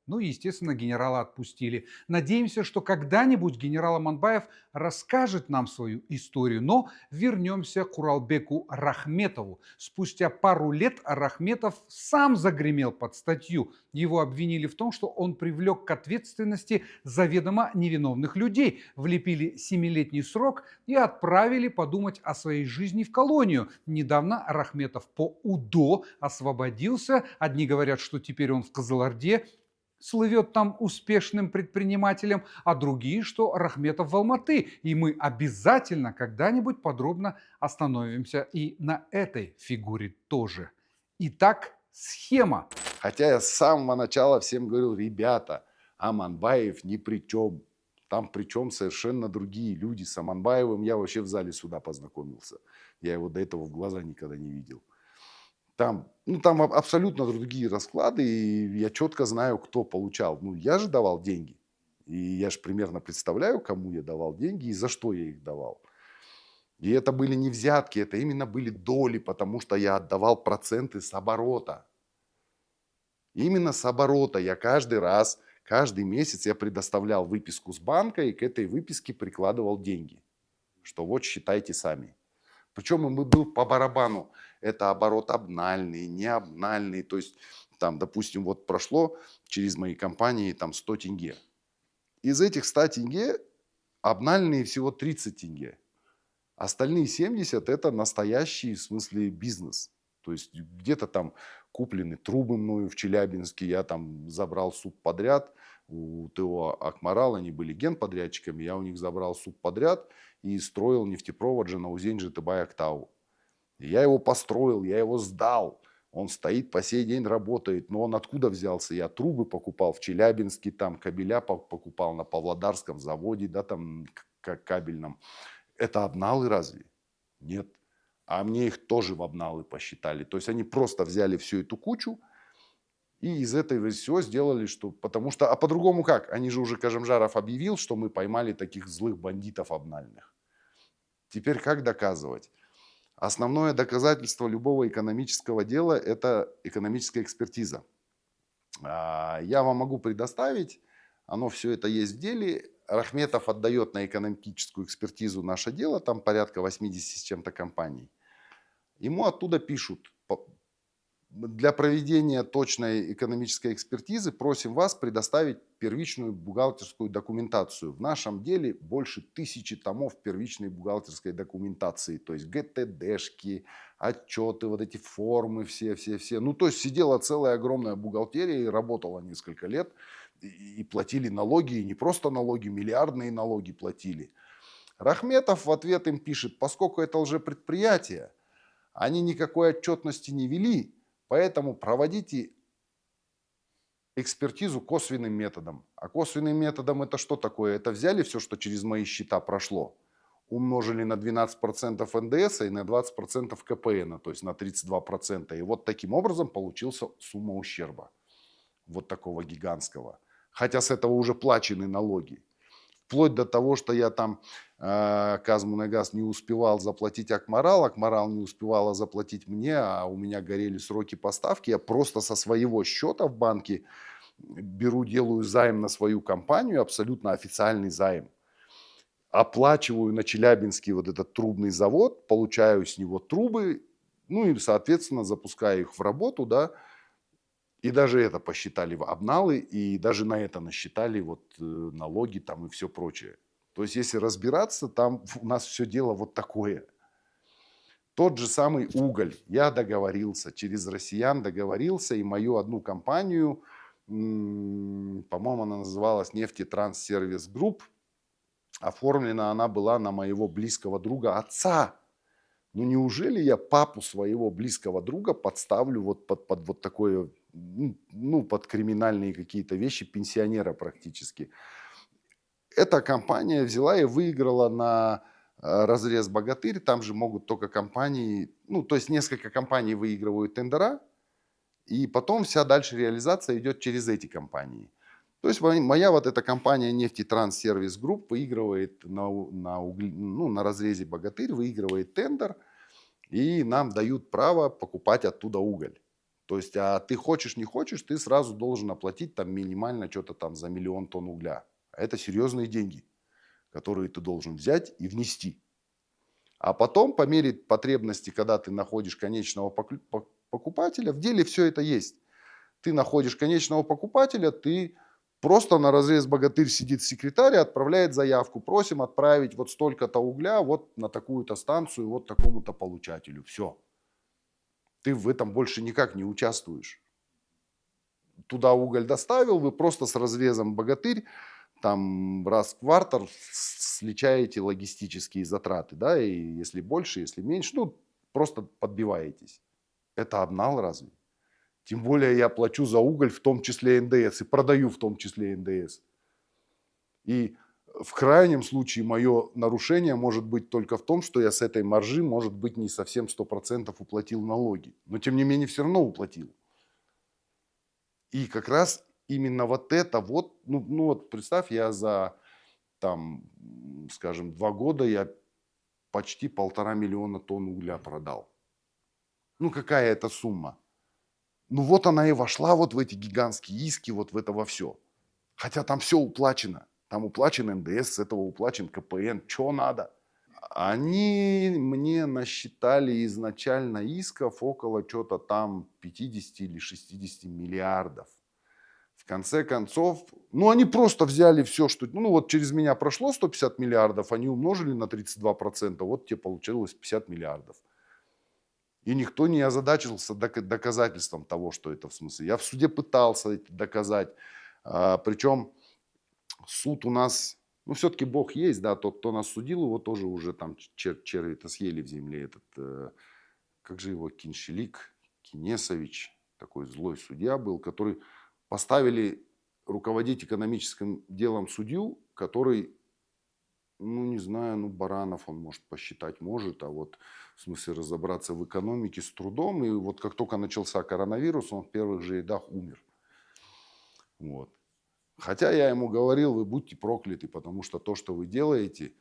Ну и, естественно, генерала отпустили. Надеемся, что когда-нибудь генерал Аманбаев расскажет нам свою историю. Но вернемся к Куралбеку Рахметову. Спустя пару лет Рахметов сам загремел под статью. Его обвинили в том, что он привлек к ответственности заведомо невиновных людей. Влепили 7-летний срок и отправили подумать о своей жизни в колонию. Недавно Рахметов по УДО освободился. Одни говорят, что теперь он в Кызылорде слывет там успешным предпринимателем, а другие, что Рахметов в Алматы. И мы обязательно когда-нибудь подробно остановимся и на этой фигуре тоже. Итак, схема. Хотя я с самого начала всем говорил, ребята, Аманбаев ни при чем. Там причем совершенно другие люди. С Аманбаевым я вообще в зале суда познакомился. Я его до этого в глаза никогда не видел. Там абсолютно другие расклады, и я четко знаю, кто получал. Ну, я же давал деньги. И я же примерно представляю, кому я давал деньги и за что я их давал. И это были не взятки, это именно были доли, потому что я отдавал проценты с оборота. Именно с оборота я каждый раз, каждый месяц я предоставлял выписку с банка и к этой выписке прикладывал деньги. Что вот считайте сами. Причем ему был по барабану. Это оборот обнальный, не обнальный. То есть, там, допустим, вот прошло через мои компании там 100 тенге. Из этих 100 тенге обнальные всего 30 тенге. Остальные 70 это настоящий, в смысле, бизнес. То есть где-то там куплены трубы мною в Челябинске. Я там забрал субподряд у ТО Акмарал. Они были генподрядчиками. Я у них забрал субподряд и строил нефтепровод Жанаузень Житыбай Актау. Я его построил, я его сдал. Он стоит, по сей день работает. Но он откуда взялся? Я трубы покупал в Челябинске, там кабеля покупал на Павлодарском заводе, да, там кабельном. Это обналы разве? Нет. А мне их тоже в обналы посчитали. То есть они просто взяли всю эту кучу и из этого всего сделали, что... Потому что... А по-другому как? Они же уже, Кажемжаров объявил, что мы поймали таких злых бандитов обнальных. Теперь как доказывать? Основное доказательство любого экономического дела – это экономическая экспертиза. Я вам могу предоставить, оно все это есть в деле. Рахметов отдает на экономическую экспертизу наше дело, там порядка 80 с чем-то компаний. Ему оттуда пишут: для проведения точной экономической экспертизы просим вас предоставить первичную бухгалтерскую документацию. В нашем деле больше 1000 томов первичной бухгалтерской документации. То есть ГТДшки, отчеты, вот эти формы все. Ну, то есть сидела целая огромная бухгалтерия и работала несколько лет. И платили налоги, и не просто налоги, миллиардные налоги платили. Рахметов в ответ им пишет: поскольку это лжепредприятие, они никакой отчетности не вели, поэтому проводите экспертизу косвенным методом. А косвенным методом это что такое? Это взяли все, что через мои счета прошло, умножили на 12% НДС и на 20% КПН, то есть на 32%. И вот таким образом получился сумма ущерба. Вот такого гигантского. хотя с этого уже плачены налоги. Вплоть до того, что я там Казмунайгаз не успевал заплатить Акмарал, Акмарал не успевала заплатить мне, а у меня горели сроки поставки. Я просто со своего счета в банке беру, делаю займ на свою компанию, абсолютно официальный займ. Оплачиваю на Челябинский вот этот трубный завод, получаю с него трубы, ну и, соответственно, запускаю их в работу, да. И даже это посчитали в обналы, и даже на это насчитали вот налоги там и все прочее. То есть, если разбираться, там у нас все дело вот такое. Тот же самый уголь. Я договорился, через россиян договорился, и мою одну компанию, по-моему, она называлась «Нефтетранссервис Групп», оформлена она была на моего близкого друга отца. Ну неужели я папу своего близкого друга подставлю вот под вот такое, ну, под криминальные какие-то вещи, пенсионера практически? Эта компания взяла и выиграла на разрез «Богатырь». Там же могут только компании, ну, то есть несколько компаний выигрывают тендера, и потом вся дальше реализация идет через эти компании. То есть моя вот эта компания «Нефтетранссервис Групп» выигрывает на разрезе «Богатырь», выигрывает тендер, и нам дают право покупать оттуда уголь. То есть, а ты хочешь, не хочешь, ты сразу должен оплатить там минимально что-то там за 1 000 000 тонн угля. А это серьезные деньги, которые ты должен взять и внести. А потом, по мере потребности, когда ты находишь конечного покупателя, в деле все это есть. Ты находишь конечного покупателя, ты просто на разрез «Богатырь» сидит секретарь и отправляет заявку. Просим отправить вот столько-то угля вот на такую-то станцию, вот такому-то получателю. Все. Ты в этом больше никак не участвуешь. Туда уголь доставил, вы просто с разрезом «Богатырь» там раз в квартал сличаете логистические затраты, да, и если больше, если меньше, ну, просто подбиваетесь. Это обнал разве? Тем более я плачу за уголь, в том числе НДС, и продаю в том числе НДС. И в крайнем случае мое нарушение может быть только в том, что я с этой маржи, может быть, не совсем 100% уплатил налоги. Но тем не менее все равно уплатил. И как раз именно вот это вот, ну вот представь, я за там, скажем, 2 года я почти 1,5 миллиона тонн угля продал. Ну какая это сумма? Ну вот она и вошла вот в эти гигантские иски, вот в это во все. Хотя там все уплачено. Там уплачен НДС, с этого уплачен КПН. Что надо? Они мне насчитали изначально исков около что-то там 50 или 60 миллиардов. В конце концов, ну они просто взяли все, что... Ну вот через меня прошло 150 миллиардов, они умножили на 32%, вот тебе получилось 50 миллиардов. И никто не озадачился доказательством того, что это в смысле. Я в суде пытался это доказать. Причем суд у нас, ну все-таки Бог есть, да, тот, кто нас судил, его тоже уже там черви-то съели в земле. Этот, как же его, Киншелик, Кинесович, такой злой судья был, который поставили руководить экономическим делом судью, который, ну не знаю, ну Баранов он может посчитать может, а вот в смысле разобраться в экономике с трудом. И вот как только начался коронавирус, он в первых же рядах умер. Вот. Хотя я ему говорил, вы будьте прокляты, потому что то, что вы делаете,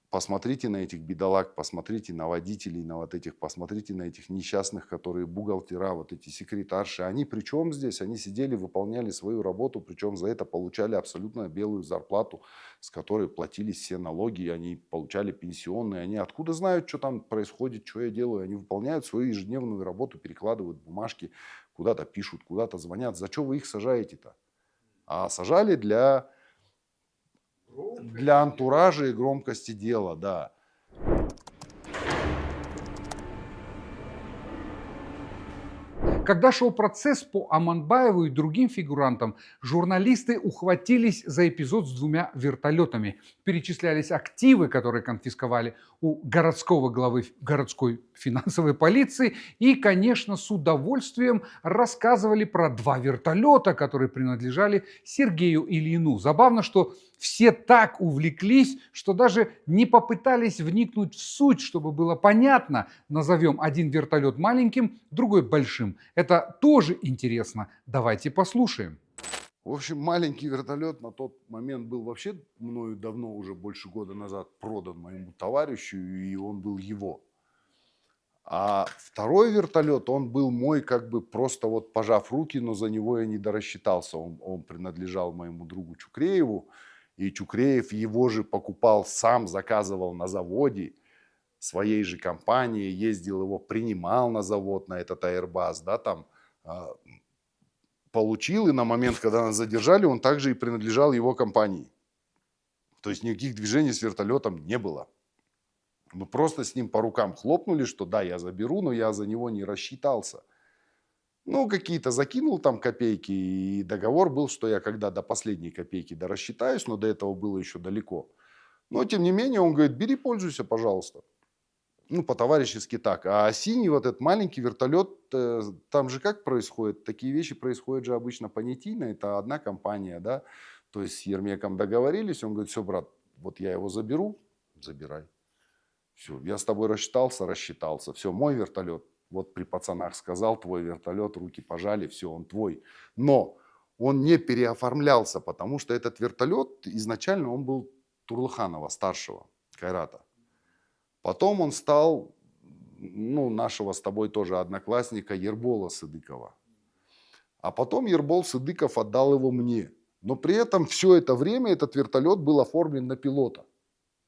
посмотрите на этих бедолаг, посмотрите на водителей, на вот этих, посмотрите на этих несчастных, которые бухгалтера, вот эти секретарши. Они при чем здесь? Они сидели, выполняли свою работу, причем за это получали абсолютно белую зарплату, с которой платились все налоги, они получали пенсионные. Они откуда знают, что там происходит, что я делаю? Они выполняют свою ежедневную работу, перекладывают бумажки, куда-то пишут, куда-то звонят. За что вы их сажаете-то? А сажали для антуража и громкости дела, да. Когда шел процесс по Аманбаеву и другим фигурантам, журналисты ухватились за эпизод с 2 вертолетами. Перечислялись активы, которые конфисковали у городского главы городской финансовой полиции. И, конечно, с удовольствием рассказывали про 2 вертолета, которые принадлежали Сергею Ильину. Забавно, что все так увлеклись, что даже не попытались вникнуть в суть, чтобы было понятно. Назовем один вертолет маленьким, другой большим. Это тоже интересно. Давайте послушаем. В общем, маленький вертолет на тот момент был вообще мною давно, уже больше года назад, продан моему товарищу, и он был его. А второй вертолет, он был мой, как бы просто вот пожав руки, но за него я не дорассчитался. Он принадлежал моему другу Чукрееву, и Чукреев его же покупал, сам заказывал на заводе своей же компании, ездил его, принимал на завод, на этот Airbus, да, там, а, получил, и на момент, когда нас задержали, он также и принадлежал его компании. То есть никаких движений с вертолетом не было. Мы просто с ним по рукам хлопнули, что да, я заберу, но я за него не рассчитался. Ну, какие-то закинул там копейки, и договор был, что я когда до последней копейки дорассчитаюсь, но до этого было еще далеко. Но, тем не менее, он говорит, бери, пользуйся, пожалуйста. Ну, по-товарищески так. А синий вот этот маленький вертолет, там же как происходит? Такие вещи происходят же обычно понятийно. Это одна компания, да. То есть с Ермеком договорились, он говорит, все, брат, вот я его заберу, забирай. Все, я с тобой рассчитался, рассчитался. Все, мой вертолет. Вот при пацанах сказал, твой вертолет, руки пожали, все, он твой. Но он не переоформлялся, потому что этот вертолет изначально он был Турлыханова, старшего, Кайрата. Потом он стал, ну, нашего с тобой тоже одноклассника Ербола Сыдыкова. А потом Ербол Сыдыков отдал его мне. Но при этом все это время этот вертолет был оформлен на пилота.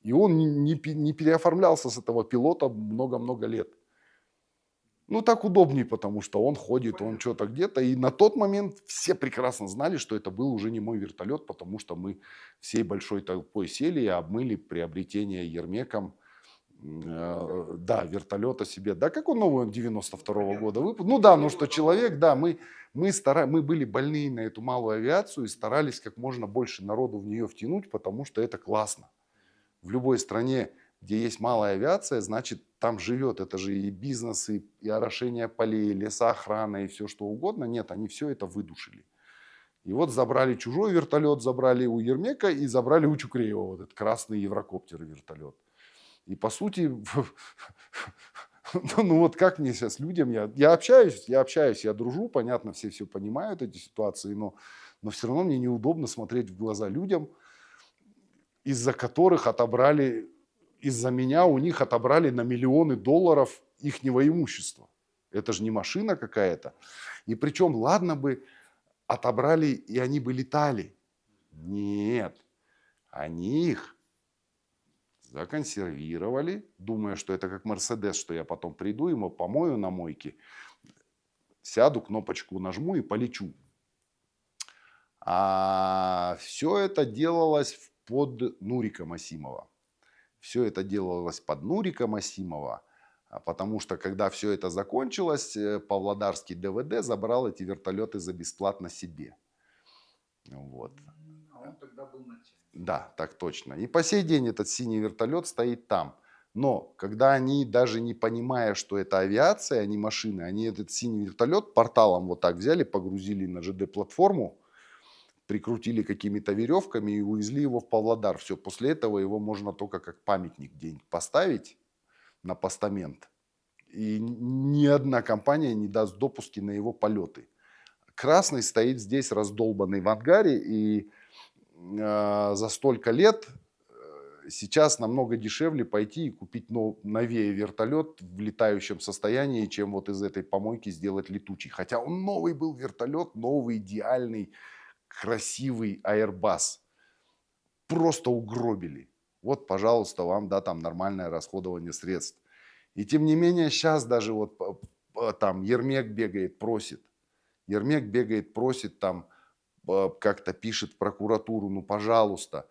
И он не переоформлялся с этого пилота много-много лет. Ну, так удобнее, потому что он ходит, он что-то где-то. И на тот момент все прекрасно знали, что это был уже не мой вертолет, потому что мы всей большой толпой сели и обмыли приобретение Ермеком, да, вертолета себе. Да, как он новый, он 92-го года выпуск. Ну да, ну что человек, да, мы были больны на эту малую авиацию и старались как можно больше народу в нее втянуть, потому что это классно. В любой стране, где есть малая авиация, значит, там живет. Это же и бизнес, и орошение полей, и лесоохрана, и все что угодно. Нет, они все это выдушили. И вот забрали чужой вертолет, забрали у Ермека и забрали у Чукреева вот этот красный еврокоптер вертолет. И по сути, ну вот как мне сейчас людям, я общаюсь, я дружу, понятно, все понимают эти ситуации, но все равно мне неудобно смотреть в глаза людям, из-за которых отобрали, из-за меня у них отобрали на миллионы долларов ихнего имущества. Это же не машина какая-то. И причем, ладно бы отобрали, и они бы летали. Нет, они их законсервировали, думая, что это как Мерседес, что я потом приду, ему помою на мойке, сяду, кнопочку нажму и полечу. А все это делалось под Нурика Масимова. Все это делалось под Нурика Масимова, потому что, когда все это закончилось, Павлодарский ДВД забрал эти вертолеты за бесплатно себе. Вот. А он тогда был начальник. Да, так точно. И по сей день этот синий вертолет стоит там. Но когда они, даже не понимая, что это авиация, а не машины, они этот синий вертолет порталом вот так взяли, погрузили на ЖД-платформу, прикрутили какими-то веревками и увезли его в Павлодар. Все, после этого его можно только как памятник где-нибудь поставить на постамент. И ни одна компания не даст допуски на его полеты. Красный стоит здесь раздолбанный в ангаре, и за столько лет сейчас намного дешевле пойти и купить новее вертолет в летающем состоянии, чем вот из этой помойки сделать летучий. Хотя он новый был вертолет, новый, идеальный, красивый Airbus. Просто угробили. Вот, пожалуйста, вам, да, там нормальное расходование средств. И тем не менее, сейчас даже вот там Ермек бегает, просит. Ермек бегает, просит, там как-то пишет в прокуратуру, ну, пожалуйста,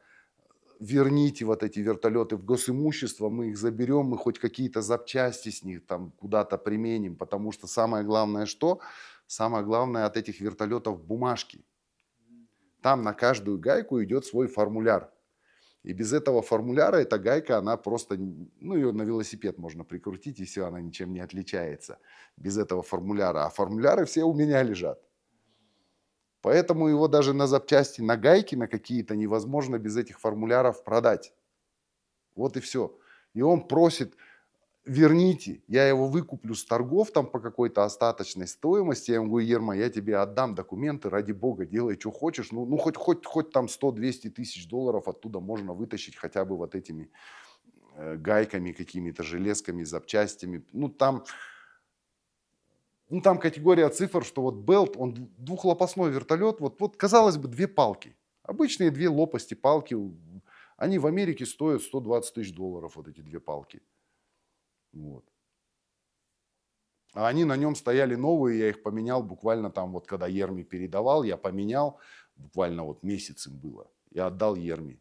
верните вот эти вертолеты в госимущество, мы их заберем, мы хоть какие-то запчасти с них там куда-то применим, потому что самое главное что? Самое главное от этих вертолетов бумажки. Там на каждую гайку идет свой формуляр. И без этого формуляра эта гайка, она просто, ну, ее на велосипед можно прикрутить, и все, она ничем не отличается без этого формуляра. А формуляры все у меня лежат. Поэтому его даже на запчасти, на гайки, на какие-то невозможно без этих формуляров продать. Вот и все. И он просит, верните, я его выкуплю с торгов там по какой-то остаточной стоимости. Я ему говорю: Ерма, я тебе отдам документы, ради бога, делай, что хочешь. Ну хоть там 100-200 тысяч долларов оттуда можно вытащить хотя бы вот этими гайками, какими-то железками, запчастями. Ну, там категория цифр, что вот Белт, он двухлопастной вертолет, вот казалось бы, две палки. Обычные две лопасти палки, они в Америке стоят 120 тысяч долларов, вот эти две палки. Вот. А они на нем стояли новые, я их поменял буквально там, вот когда Ерми передавал, я поменял, буквально вот месяц им было, я отдал Ерми.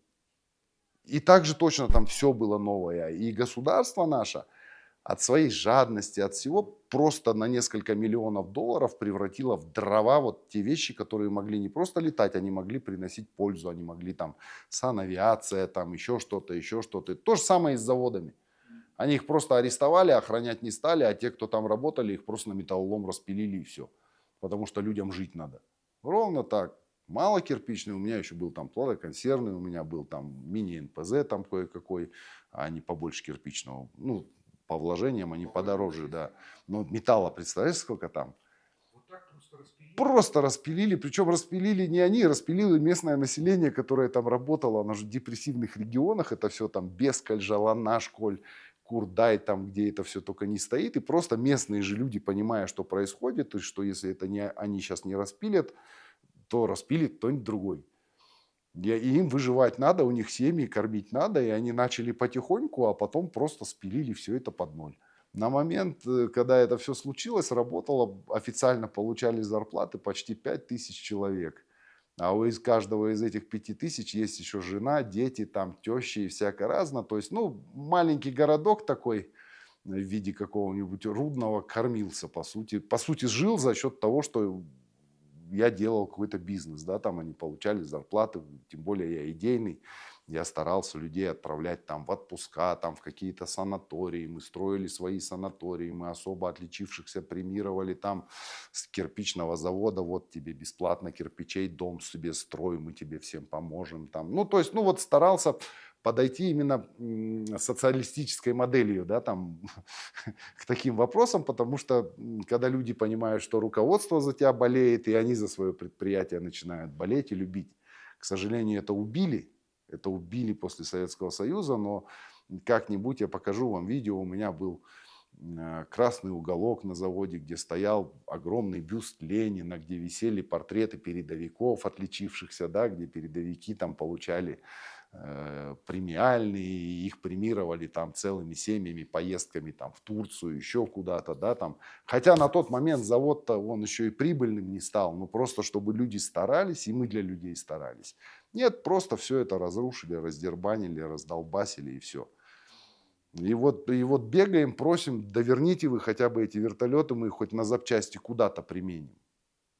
И также точно там все было новое. И государство наше от своей жадности, от всего просто на несколько миллионов долларов превратило в дрова вот те вещи, которые могли не просто летать, они могли приносить пользу, они могли там санавиация, там еще что-то, еще что-то. То же самое и с заводами. Они их просто арестовали, охранять не стали, а те, кто там работали, их просто на металлолом распилили и все. Потому что людям жить надо. Ровно так. Мало кирпичный, у меня еще был там плодоконсервный, у меня был там мини-НПЗ там кое-какой, а не побольше кирпичного. Ну, по вложениям они подороже, да. Но металла, представляешь, сколько там? Вот так просто распилили. Просто распилили, причем распилили не они, распилило местное население, которое там работало, оно же в депрессивных регионах, это все там Бескаль, Жалана, Школь, Курдай, там, где это все только не стоит, и просто местные же люди, понимая, что происходит, то есть, что если это не, они сейчас не распилят, то распилит кто-нибудь другой. И им выживать надо, у них семьи кормить надо, и они начали потихоньку, а потом просто спилили все это под ноль. На момент, когда это все случилось, работало, официально получали зарплаты почти 5000 человек. А из каждого из этих 5000 есть еще жена, дети, там, тещи и всякое разное. То есть, ну, маленький городок такой в виде какого-нибудь Рудного кормился, по сути. По сути, жил за счет того, что я делал какой-то бизнес, да, там они получали зарплаты, тем более я идейный, я старался людей отправлять там в отпуска, там в какие-то санатории, мы строили свои санатории, мы особо отличившихся премировали там с кирпичного завода, вот тебе бесплатно кирпичей, дом себе строй, мы тебе всем поможем там. Ну, то есть, ну вот старался подойти именно социалистической моделью, да, там, к таким вопросам, потому что когда люди понимают, что руководство за тебя болеет, и они за свое предприятие начинают болеть и любить. К сожалению, это убили после Советского Союза, но как-нибудь я покажу вам видео, у меня был красный уголок на заводе, где стоял огромный бюст Ленина, где висели портреты передовиков, отличившихся, да, где передовики там получали премиальные, их премировали там целыми семьями, поездками там в Турцию, еще куда-то, да, там. Хотя на тот момент завод-то он еще и прибыльным не стал, но просто чтобы люди старались, и мы для людей старались. Нет, просто все это разрушили, раздербанили, раздолбасили и все. И вот бегаем, просим, да верните вы хотя бы эти вертолеты, мы их хоть на запчасти куда-то применим.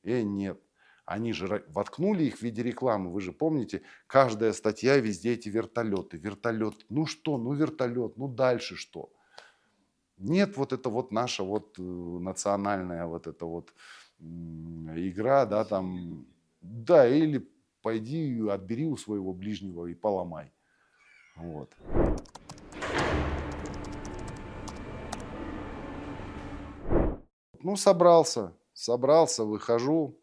Нет. Они же воткнули их в виде рекламы. Вы же помните, каждая статья, везде эти вертолеты. Вертолет. Ну что, ну вертолет, ну дальше что? Нет, вот это вот наша вот национальная вот эта вот игра, да, там. Да, или пойди отбери у своего ближнего и поломай. Вот. Ну, собрался, выхожу.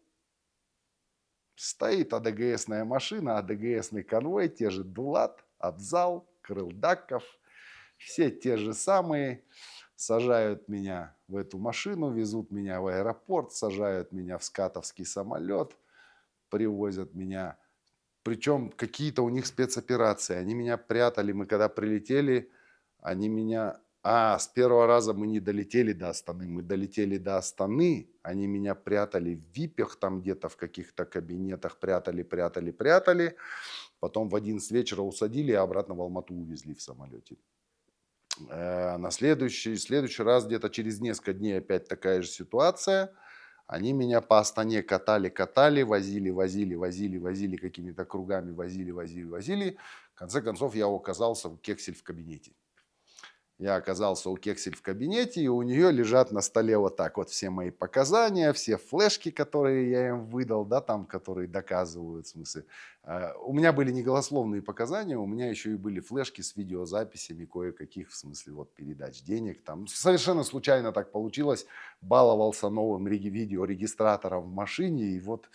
Стоит АДГСная машина, АДГСный конвой, те же Дулат, Абзал, Крылдаков, все те же самые. Сажают меня в эту машину, везут меня в аэропорт, сажают меня в скатовский самолет, привозят меня. Причем какие-то у них спецоперации. Они меня прятали. Мы когда прилетели, они меня... с первого раза мы не долетели до Астаны. Мы долетели до Астаны. Они меня прятали в ВИПах, там где-то в каких-то кабинетах прятали. Потом в 11 вечера усадили, а обратно в Алмату увезли в самолете. На следующий раз, где-то через несколько дней опять такая же ситуация. Они меня по Астане катали, возили какими-то кругами, возили. В конце концов, я оказался в Кексель в кабинете. Я оказался у Кексель в кабинете, и у нее лежат на столе вот так вот все мои показания, все флешки, которые я им выдал, да, там, которые доказывают, в смысле. У меня были не голословные показания, у меня еще и были флешки с видеозаписями кое-каких, в смысле, вот передач денег. Там совершенно случайно так получилось, баловался новым видеорегистратором в машине, и вот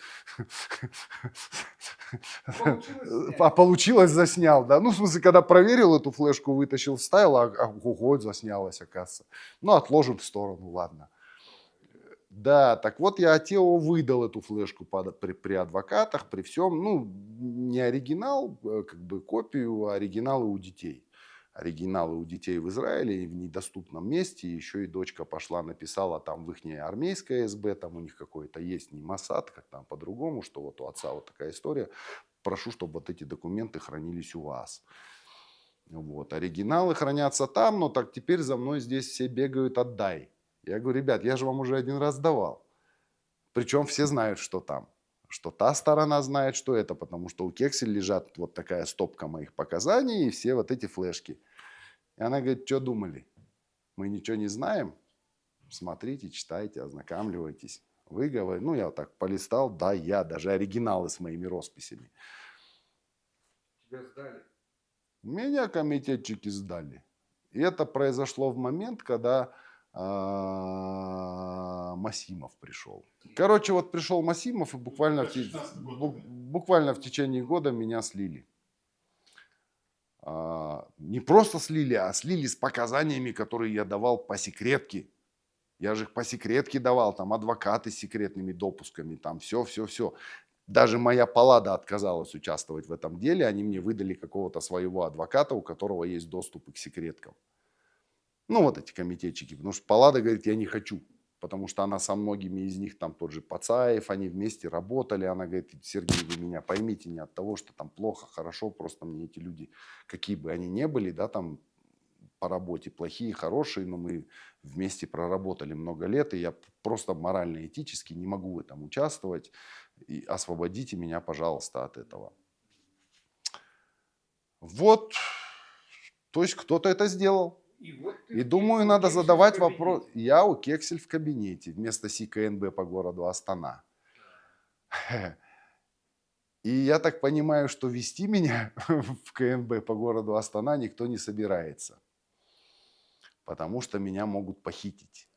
получилось, заснял, да. Ну, в смысле, когда проверил эту флешку, вытащил, вставил, ого, заснялось, оказывается. Ну, отложим в сторону, ладно. Да, так вот я Атео выдал эту флешку при адвокатах, при всем. Ну, не оригинал, как бы копию, а оригиналы у детей. Оригиналы у детей в Израиле и в недоступном месте. Еще и дочка пошла, написала там в их армейское СБ, там у них какое-то есть, не Моссад, как там по-другому, что вот у отца вот такая история. Прошу, чтобы вот эти документы хранились у вас. Вот. Оригиналы хранятся там, но так теперь за мной здесь все бегают, отдай. Я говорю, ребят, я же вам уже один раз давал. Причем все знают, что там. Что та сторона знает, что это, потому что у Кексель лежат вот такая стопка моих показаний и все вот эти флешки. И она говорит, что думали? Мы ничего не знаем? Смотрите, читайте, ознакомливайтесь. Вы говорите, ну я вот так полистал, да, я, даже оригиналы с моими росписями. Тебя сдали? Меня комитетчики сдали. И это произошло в момент, когда Масимов пришел. Короче, вот пришел Масимов, и буквально в течение года меня слили. Не просто слили, а слили с показаниями, которые я давал по секретке. Я же их по секретке давал, там адвокаты с секретными допусками, там все. Даже моя паллада отказалась участвовать в этом деле. Они мне выдали какого-то своего адвоката, у которого есть доступ к секреткам. Ну, вот эти комитетчики. Потому что паллада говорит, я не хочу. Потому что она со многими из них, там тот же Пацаев, они вместе работали. Она говорит, Сергей, вы меня поймите не от того, что там плохо, хорошо. Просто мне эти люди, какие бы они ни были, да, там по работе плохие, хорошие, но мы вместе проработали много лет, и я просто морально-этически не могу в этом участвовать. И освободите меня, пожалуйста, от этого. Вот. То есть кто-то это сделал. И думаю, надо задавать вопрос. Я у Кексель в кабинете вместо СИКНБ по городу Астана. И я так понимаю, что вести меня в КНБ по городу Астана никто не собирается. Потому что меня могут похитить.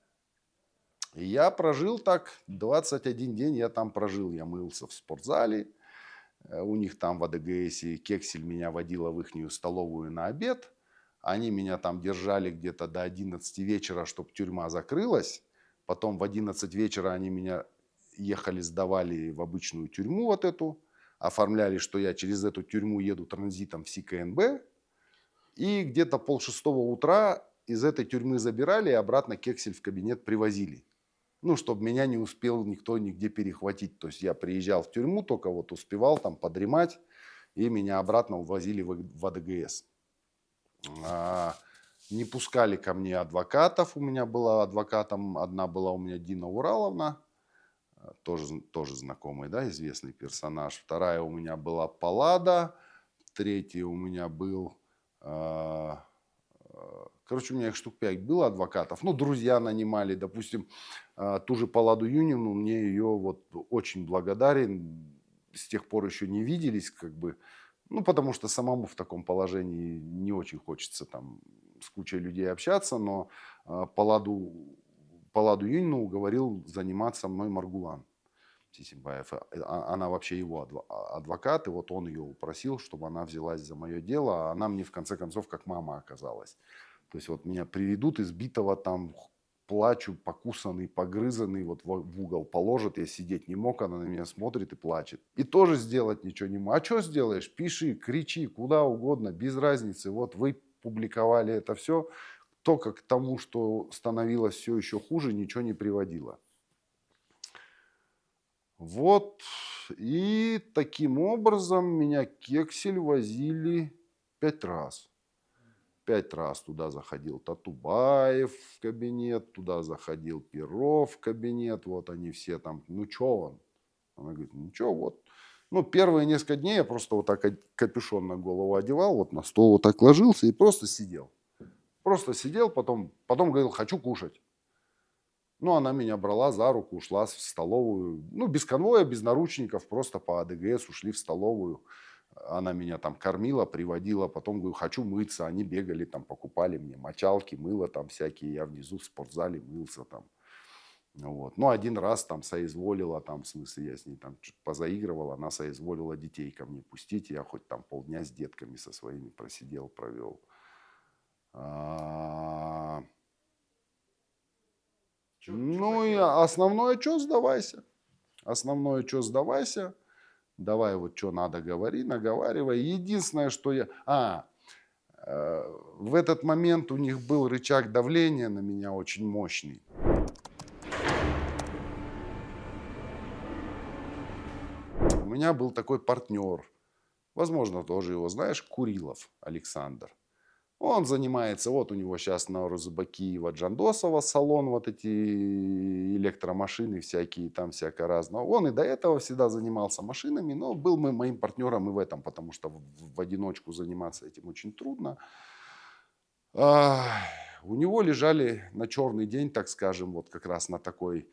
И я прожил так, 21 день я там прожил. Я мылся в спортзале. У них там в АДГСе Кексель меня водила в ихнюю столовую на обед. Они меня там держали где-то до 11 вечера, чтобы тюрьма закрылась. Потом в 11 вечера они меня ехали, сдавали в обычную тюрьму вот эту. Оформляли, что я через эту тюрьму еду транзитом в СИКНБ. И где-то 5:30 утра из этой тюрьмы забирали и обратно Кексель в кабинет привозили. Ну, чтобы меня не успел никто нигде перехватить. То есть я приезжал в тюрьму, только вот успевал там подремать, и меня обратно увозили в АДГС. Не пускали ко мне адвокатов. У меня была адвокатом, одна была у меня Дина Ураловна, тоже знакомый, да, известный персонаж. Вторая у меня была Паллада. Третий у меня был... Короче, у меня их штук 5 было адвокатов. Ну, друзья нанимали, допустим, ту же Палладу Юнину, мне ее вот очень благодарен. С тех пор еще не виделись, как бы. Ну, потому что самому в таком положении не очень хочется там с кучей людей общаться, но Палладу Юнину уговорил заниматься мной Маргулан Сисимбаев. Она вообще его адвокат, и вот он ее упросил, чтобы она взялась за мое дело, а она мне в конце концов как мама оказалась. То есть вот меня приведут избитого там, плачу, покусанный, погрызанный, вот в угол положат, я сидеть не мог, она на меня смотрит и плачет. И тоже сделать ничего не мог. А что сделаешь? Пиши, кричи, куда угодно, без разницы. Вот вы публиковали это все, только к тому, что становилось все еще хуже, ничего не приводило. Вот, и таким образом меня Кексель возили 5 раз. 5 раз туда заходил Татубаев в кабинет, туда заходил Перов в кабинет, вот они все там, ну что он? Она говорит, ну что, вот. Ну, первые несколько дней я просто вот так капюшон на голову одевал, вот на стол вот так ложился и просто сидел. Просто сидел, потом говорил, хочу кушать. Ну, она меня брала за руку, ушла в столовую. Ну, без конвоя, без наручников, просто по АДГС ушли в столовую. Она меня там кормила, приводила, потом говорю, хочу мыться. Они бегали там, покупали мне мочалки, мыло там всякие. Я внизу в спортзале мылся там. Вот. Ну, один раз там соизволила, там, в смысле, я с ней там чуть позаигрывал, она соизволила детей ко мне пустить. Я хоть там полдня с детками со своими просидел, провел. Ну, и основное, что сдавайся. Основное, что сдавайся. Давай вот что надо, говори, наговаривай. Единственное, что я... в этот момент у них был рычаг давления на меня очень мощный. У меня был такой партнер, возможно, тоже его знаешь, Курилов Александр. Он занимается, вот у него сейчас на Розыбакиева Джандосова салон, вот эти электромашины всякие, там всякое разное. Он и до этого всегда занимался машинами, но был моим партнером и в этом, потому что в одиночку заниматься этим очень трудно. У него лежали на черный день, так скажем, вот как раз на такой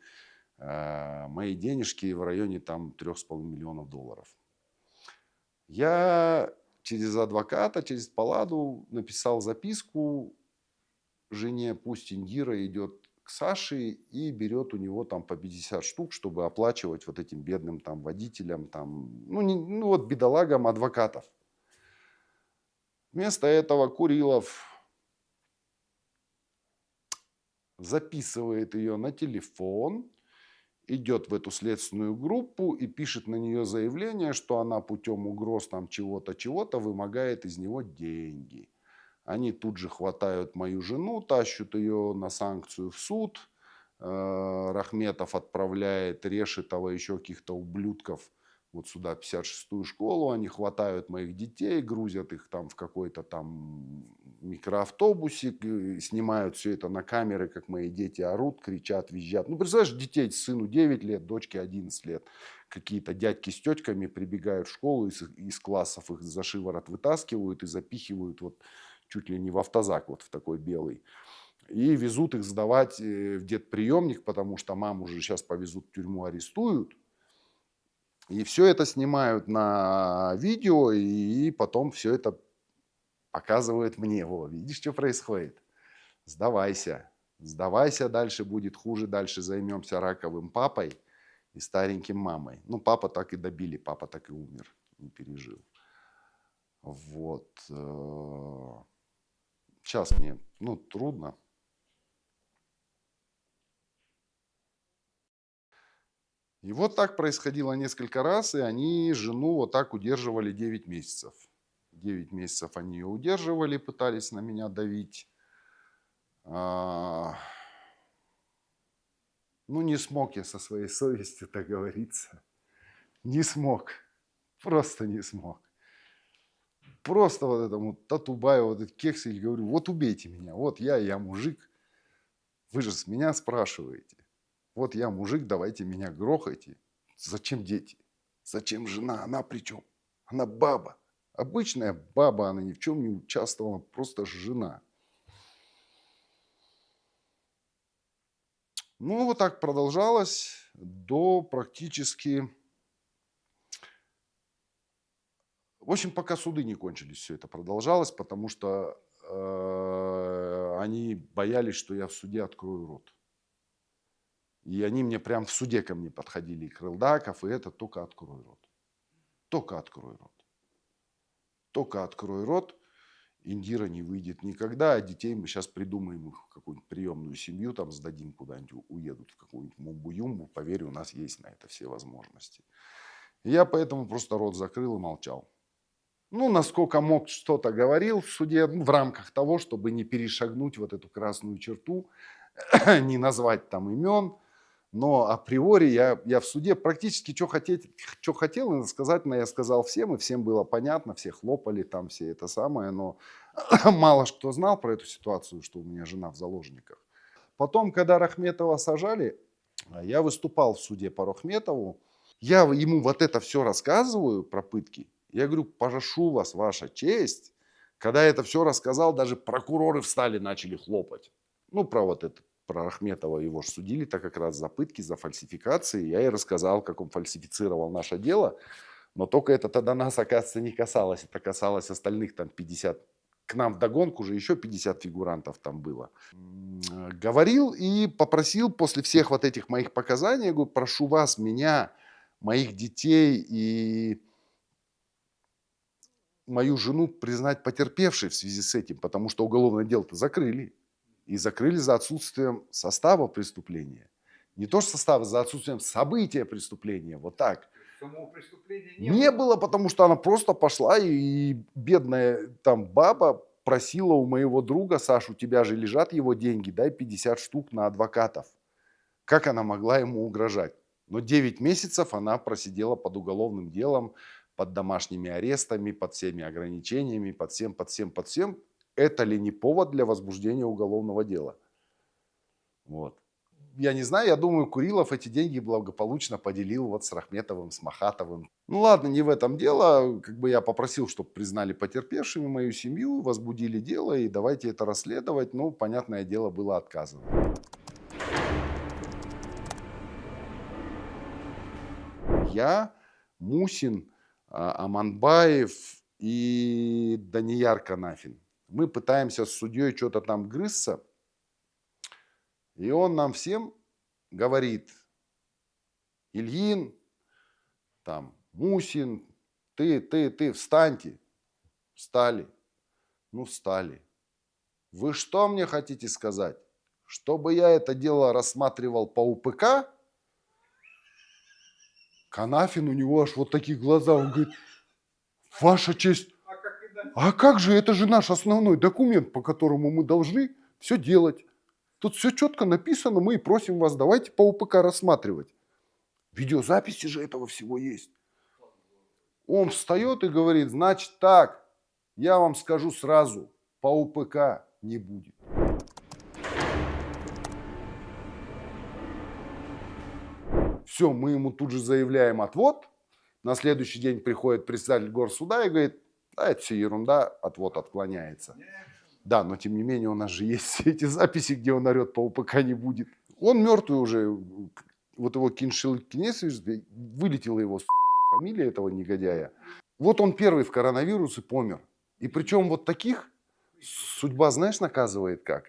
мои денежки в районе там 3,5 миллионов долларов. Я через адвоката, через Палладу написал записку жене, пусть Индира идет к Саше и берет у него там по 50 штук, чтобы оплачивать вот этим бедным там водителям, там, ну вот бедолагам адвокатов. Вместо этого Курилов записывает ее на телефон, идет в эту следственную группу и пишет на нее заявление, что она путем угроз там чего-то вымогает из него деньги. Они тут же хватают мою жену, тащат ее на санкцию в суд. Рахметов отправляет Решетова, еще каких-то ублюдков вот сюда, 56-ю школу. Они хватают моих детей, грузят их там в какой-то там микроавтобусик, снимают все это на камеры, как мои дети орут, кричат, визжат. Ну, представляешь, детей, сыну 9 лет, дочке 11 лет. Какие-то дядьки с тетками прибегают в школу, из классов их за шиворот вытаскивают и запихивают вот чуть ли не в автозак, вот в такой белый. И везут их сдавать в детприемник, потому что маму уже сейчас повезут в тюрьму, арестуют. И все это снимают на видео, и потом все это показывают мне. Во, видишь, что происходит? Сдавайся. Сдавайся, дальше будет хуже, дальше займемся раковым папой и стареньким мамой. Ну, папа так и добили, папа так и умер, не пережил. Вот. Сейчас мне, трудно. И вот так происходило несколько раз, и они жену вот так удерживали 9 месяцев. 9 месяцев они ее удерживали, пытались на меня давить. Не смог я со своей совестью договориться. Не смог. Просто не смог. Просто вот этому Татубаю, вот этот Кексель, говорю, вот убейте меня. Вот я мужик. Вы же с меня спрашиваете. Вот я мужик, давайте меня грохайте. Зачем дети? Зачем жена? Она при чем? Она баба. Обычная баба, она ни в чем не участвовала, просто жена. Вот так продолжалось до практически... В общем, пока суды не кончились, все это продолжалось, потому что они боялись, что я в суде открою рот. И они мне прям в суде ко мне подходили, и Крылдаков, и это, только открой рот. Только открой рот. Только открой рот, Индира не выйдет никогда, а детей мы сейчас придумаем их в какую-нибудь приемную семью, там сдадим куда-нибудь, уедут в какую-нибудь Мумбу-Юмбу, поверь, у нас есть на это все возможности. И я поэтому просто рот закрыл и молчал. Насколько мог, что-то говорил в суде, в рамках того, чтобы не перешагнуть вот эту красную черту, не назвать там имен. Но априори я в суде практически что хотел сказать, но я сказал всем, и всем было понятно, все хлопали там, все это самое, но мало кто знал про эту ситуацию, что у меня жена в заложниках. Потом, когда Рахметова сажали, я выступал в суде по Рахметову, я ему вот это все рассказываю про пытки. Я говорю, прошу вас, ваша честь, Когда я это все рассказал, даже прокуроры встали, начали хлопать. Ну, про Рахметова его ж судили-то как раз за пытки, за фальсификации. Я и рассказал, как он фальсифицировал наше дело. Но только это тогда нас, оказывается, не касалось. Это касалось остальных там 50. К нам вдогонку уже еще 50 фигурантов там было. Говорил и попросил после всех вот этих моих показаний, я говорю, прошу вас, меня, моих детей и мою жену признать потерпевшей в связи с этим, потому что уголовное дело-то закрыли. И закрыли за отсутствием состава преступления. Не то что состава, за отсутствием события преступления. Вот так. Самого преступления Не было, потому что она просто пошла и бедная там баба просила у моего друга, Сашу, у тебя же лежат его деньги, дай 50 штук на адвокатов. Как она могла ему угрожать? Но 9 месяцев она просидела под уголовным делом, под домашними арестами, под всеми ограничениями, под всем. Это ли не повод для возбуждения уголовного дела? Вот. Я не знаю, я думаю, Курилов эти деньги благополучно поделил вот с Рахметовым, с Махатовым. Ну ладно, не в этом дело. Как бы я попросил, чтобы признали потерпевшими мою семью, возбудили дело и давайте это расследовать. Ну, понятное дело, было отказано. Я, Мусин, Аманбаев и Данияр Канафин. Мы пытаемся с судьей что-то там грызться. И он нам всем говорит, Ильин, там, Мусин, ты, встаньте. Встали. Ну, встали. Вы что мне хотите сказать? Чтобы я это дело рассматривал по УПК? Канафин, у него аж вот такие глаза. Он говорит, ваша честь, а как же, это же наш основной документ, по которому мы должны все делать. Тут все четко написано, мы и просим вас, давайте по УПК рассматривать. Видеозаписи же этого всего есть. Он встает и говорит, значит так, я вам скажу сразу, по УПК не будет. Все, мы ему тут же заявляем отвод. На следующий день приходит председатель горсуда и говорит, да, это все ерунда, отвод отклоняется. Да, но тем не менее у нас же есть все эти записи, где он орет, по УПК не будет. Он мертвый уже, вот его Киншил Кинесович, вылетела его фамилия этого негодяя. Вот он первый в коронавирус и помер. И причем вот таких судьба, знаешь, наказывает как?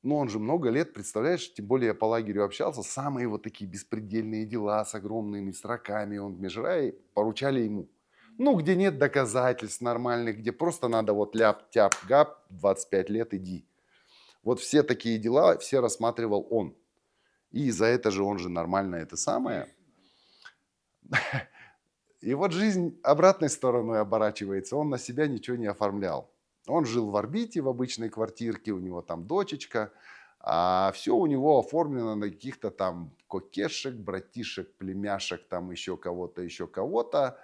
Ну, он же много лет, представляешь, тем более я по лягерю общался, самые вот такие беспредельные дела с огромными сроками он в межрае поручали ему. Ну, где нет доказательств нормальных, где просто надо вот ляп-тяп-гап, 25 лет иди. Вот все такие дела, все рассматривал он. И за это же он же нормально это самое. И вот жизнь обратной стороной оборачивается. Он на себя ничего не оформлял. Он жил в орбите, в обычной квартирке, у него там дочечка. А все у него оформлено на каких-то там кокешек, братишек, племяшек, там еще кого-то, еще кого-то.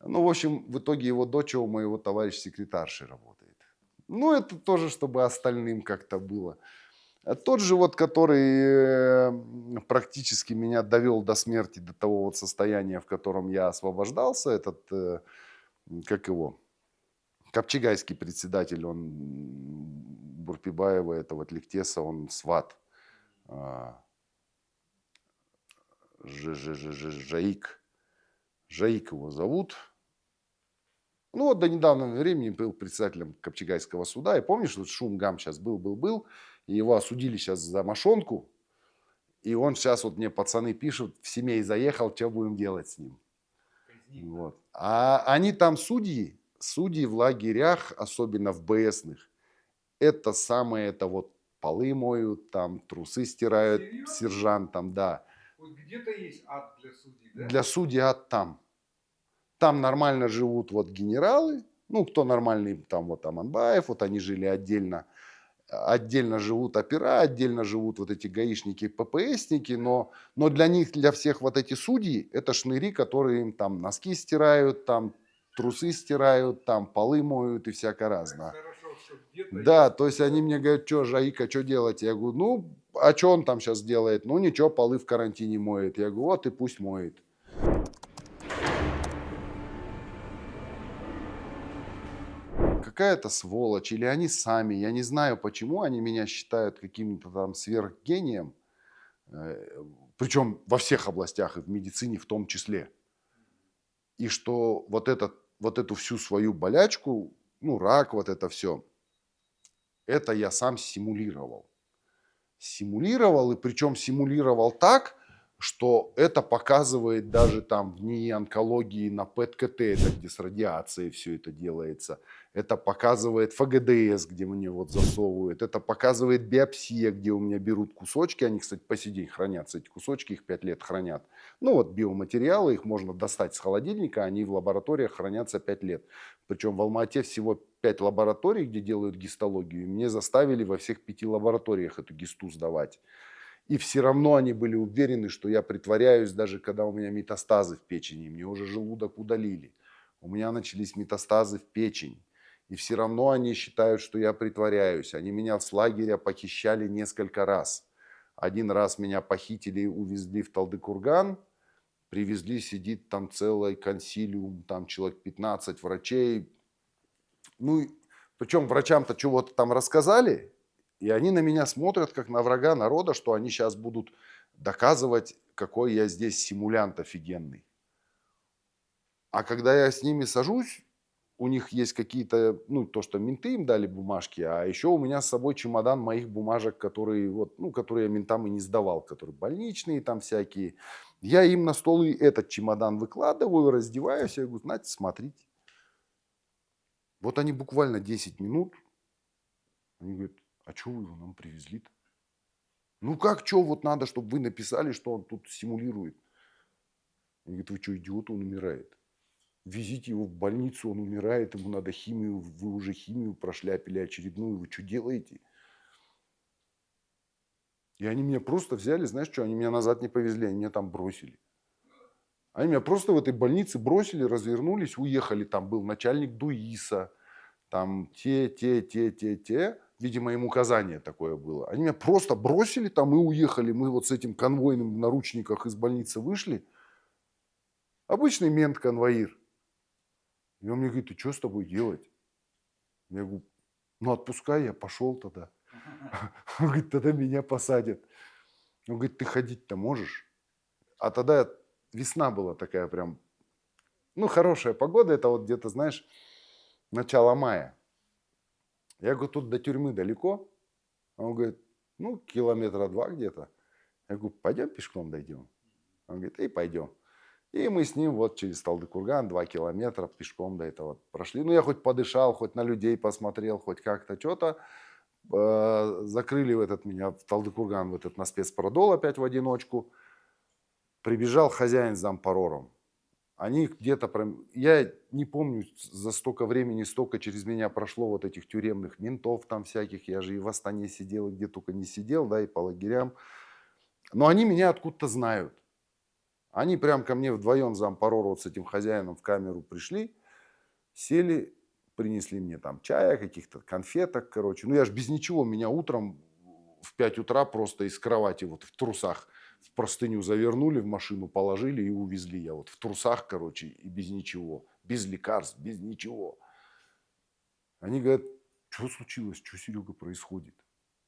Ну, в общем, в итоге его дочь у моего товарища секретарши работает. Ну, это тоже, чтобы остальным как-то было. А тот же вот, который практически меня довел до смерти, до того вот состояния, в котором я освобождался, этот, как его, Копчегайский председатель, он Бурпибаева, этого Тлектеса, он сват. Жаик. Жаик его зовут. Ну, вот до недавнего времени был председателем Копчегайского суда. И помнишь, вот шум-гам сейчас был. И его осудили сейчас за мошонку. И он сейчас, вот мне пацаны пишут, в семей заехал, что будем делать с ним. Вот. А они там судьи в лагерях, особенно в БСных, это самое, это вот полы моют, там трусы стирают. Серьезно? Сержантам, да. Вот где-то есть ад для судей, да? Для судей ад там. Там нормально живут вот генералы, ну, кто нормальный, там вот Аманбаев, вот они жили отдельно. Отдельно живут опера, отдельно живут вот эти гаишники, ППСники, но для них, для всех вот эти судьи, это шныри, которые им там носки стирают, там трусы стирают, там полы моют и всякое разное. Да, то есть они мне говорят, что, Жаика, что делать? Я говорю, ну, а что он там сейчас делает? Ну, ничего, полы в карантине моет. Я говорю, вот и пусть моет. какая-то сволочь, или они сами, я не знаю, почему они меня считают каким-то там сверхгением, причем во всех областях, и в медицине в том числе. И что вот эту всю свою болячку, ну, рак, вот это все, это я сам симулировал. Симулировал, и причем симулировал так, что это показывает даже там в НИИ онкологии на ПЭТ-КТ, это где с радиацией все это делается. Это показывает ФГДС, где мне вот засовывают. Это показывает биопсия, где у меня берут кусочки. Они, кстати, по сей день хранятся, эти кусочки, их 5 лет хранят. Ну вот биоматериалы, их можно достать с холодильника, они в лабораториях хранятся 5 лет. Причем в Алма-Ате всего 5 лабораторий, где делают гистологию. И мне заставили во всех 5 лабораториях эту гисту сдавать. И все равно они были уверены, что я притворяюсь, даже когда у меня метастазы в печени. Мне уже желудок удалили. У меня начались метастазы в печень. И все равно они считают, что я притворяюсь. Они меня с лагеря похищали несколько раз. Один раз меня похитили, увезли в Талдыкурган. Привезли, сидит там целый консилиум, там человек 15 врачей. Ну, причем врачам-то чего-то там рассказали, и они на меня смотрят, как на врага народа, что они сейчас будут доказывать, какой я здесь симулянт офигенный. А когда я с ними сажусь, у них есть какие-то, ну, то, что менты им дали бумажки, а еще у меня с собой чемодан моих бумажек, которые, вот, ну, которые я ментам и не сдавал, которые больничные там всякие. Я им на стол и этот чемодан выкладываю, раздеваюсь, я говорю, знаете, смотрите. Вот они буквально 10 минут, они говорят, а что вы его нам привезли-то? Ну как, что вот надо, чтобы вы написали, что он тут симулирует? Они говорят, вы что, идиот, он умирает. Везите его в больницу, он умирает, ему надо химию, вы уже химию прошляпили очередную, вы что делаете? И они меня просто взяли, знаешь что, они меня назад не повезли, они меня там бросили. Они меня просто в этой больнице бросили, развернулись, уехали. Там был начальник ДУИСа, там те. Видимо, им указание такое было. Они меня просто бросили там и уехали. Мы вот с этим конвойным в наручниках из больницы вышли. Обычный мент-конвоир. И он мне говорит, ты что с тобой делать? Я говорю, ну отпускай, я пошел тогда. Он говорит, тогда меня посадят. Он говорит, ты ходить-то можешь? А тогда весна была такая прям, ну хорошая погода, это вот где-то, знаешь, начало мая. Я говорю, тут до тюрьмы далеко? Он говорит, ну, километра 2 где-то. Я говорю, пойдем пешком дойдем? Он говорит, и пойдем. И мы с ним вот через Талдыкурган 2 километра пешком до этого прошли. Ну, я хоть подышал, хоть на людей посмотрел, хоть как-то что-то. Закрыли меня в Талдыкурган, на спецпродол опять в одиночку. Прибежал хозяин с зампорором. Они где-то, я не помню, за столько времени, столько через меня прошло вот этих тюремных ментов там всяких. Я же и в Астане сидел, и где только не сидел, да, и по лагерям. Но они меня откуда-то знают. Они прям ко мне вдвоем зампорор вот с этим хозяином в камеру пришли, сели, принесли мне там чая, каких-то конфеток, короче. Ну я же без ничего, меня утром в 5 утра просто из кровати вот в трусах в простыню завернули, в машину положили и увезли. Я вот в трусах, короче, и без ничего. Без лекарств, без ничего. Они говорят, что случилось, что, Серега, происходит?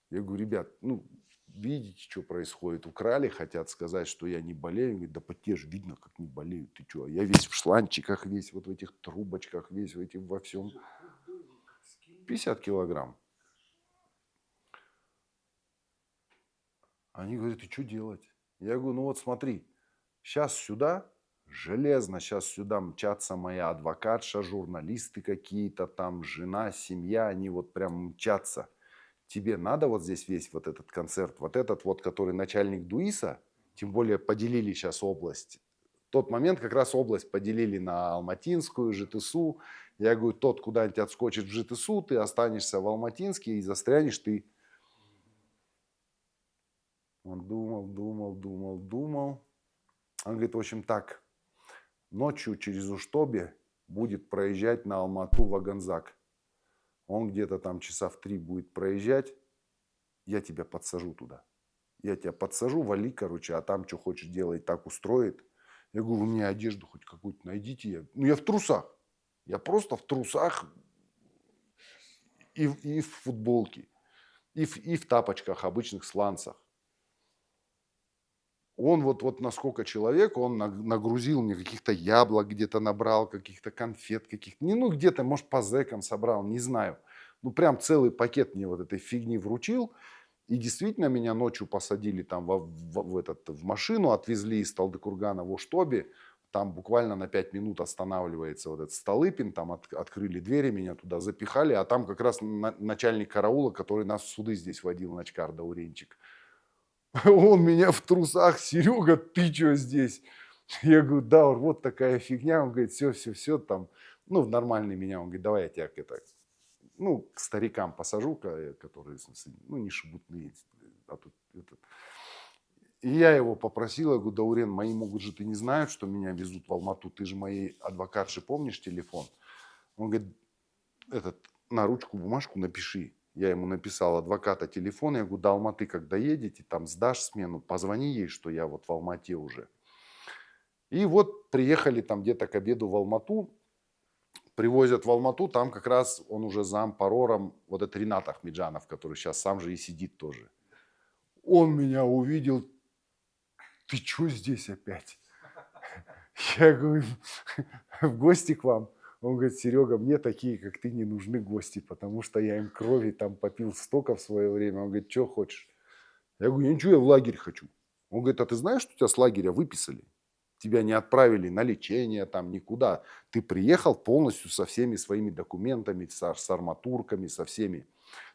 Я говорю, ребят, ну, видите, что происходит? Украли, хотят сказать, что я не болею. Они говорят, да по тебе же видно, как не болею. Ты что? Я весь в шланчиках, весь вот в этих трубочках, весь в этих во всем. 50 килограмм. Они говорят, и что делать? Я говорю, ну вот смотри, сейчас сюда, железно сейчас сюда мчатся моя адвокатша, журналисты какие-то там, жена, семья, они вот прям мчатся. Тебе надо вот здесь весь вот этот концерт, вот этот вот, который начальник ДУИСа, тем более поделили сейчас область. В тот момент как раз область поделили на Алматинскую, ЖТСУ. Я говорю, тот куда-нибудь отскочит в ЖТСУ, ты останешься в Алматинске и застрянешь ты. Он думал. Он говорит, в общем так, ночью через Уштобе будет проезжать на Алмату Ваганзак. Он где-то там часа в 3 будет проезжать, я тебя подсажу туда. Я тебя подсажу, вали, короче, а там что хочешь делать, так устроит. Я говорю, вы мне одежду хоть какую-то найдите. Я в трусах. Я просто в трусах. и в футболке, и в тапочках, обычных сланцах. Он вот насколько человек, он нагрузил мне каких-то яблок, где-то набрал, каких-то конфет, каких-то, ну где-то, может, по зэкам собрал, не знаю. Ну прям целый пакет мне вот этой фигни вручил. И действительно меня ночью посадили там в машину, отвезли из Талдыкургана в Оштобе. Там буквально на 5 минут останавливается вот этот Столыпин, там открыли двери, меня туда запихали, а там как раз начальник караула, который нас в суды здесь водил, Начкар Дауренчик. Он меня в трусах: Серега, ты что здесь? Я говорю: да, вот такая фигня. Он говорит: все, там, ну, в нормальный меня. Он говорит: давай я тебя ну, к старикам посажу, которые, в смысле, ну, не шебутные. А тут этот. И я его попросил, я говорю: Даурен, мои могут же, ты не знают, что меня везут в Алмату, ты же моей адвокатше помнишь телефон? Он говорит: на ручку бумажку напиши. Я ему написал адвоката телефон, я говорю: до Алматы когда едете, там сдашь смену, позвони ей, что я вот в Алмате уже. И вот приехали там где-то к обеду в Алмату, привозят в Алмату, там как раз он уже зам парором, вот этот Ринат Ахмеджанов, который сейчас сам же и сидит тоже. Он меня увидел: ты что здесь опять? Я говорю: в гости к вам. Он говорит: Серега, мне такие, как ты, не нужны гости, потому что я им крови там попил столько в свое время. Он говорит: что хочешь? Я говорю: я ничего, я в лагерь хочу. Он говорит: а ты знаешь, что тебя с лагеря выписали? Тебя не отправили на лечение там никуда. Ты приехал полностью со всеми своими документами, с арматурками, со всеми.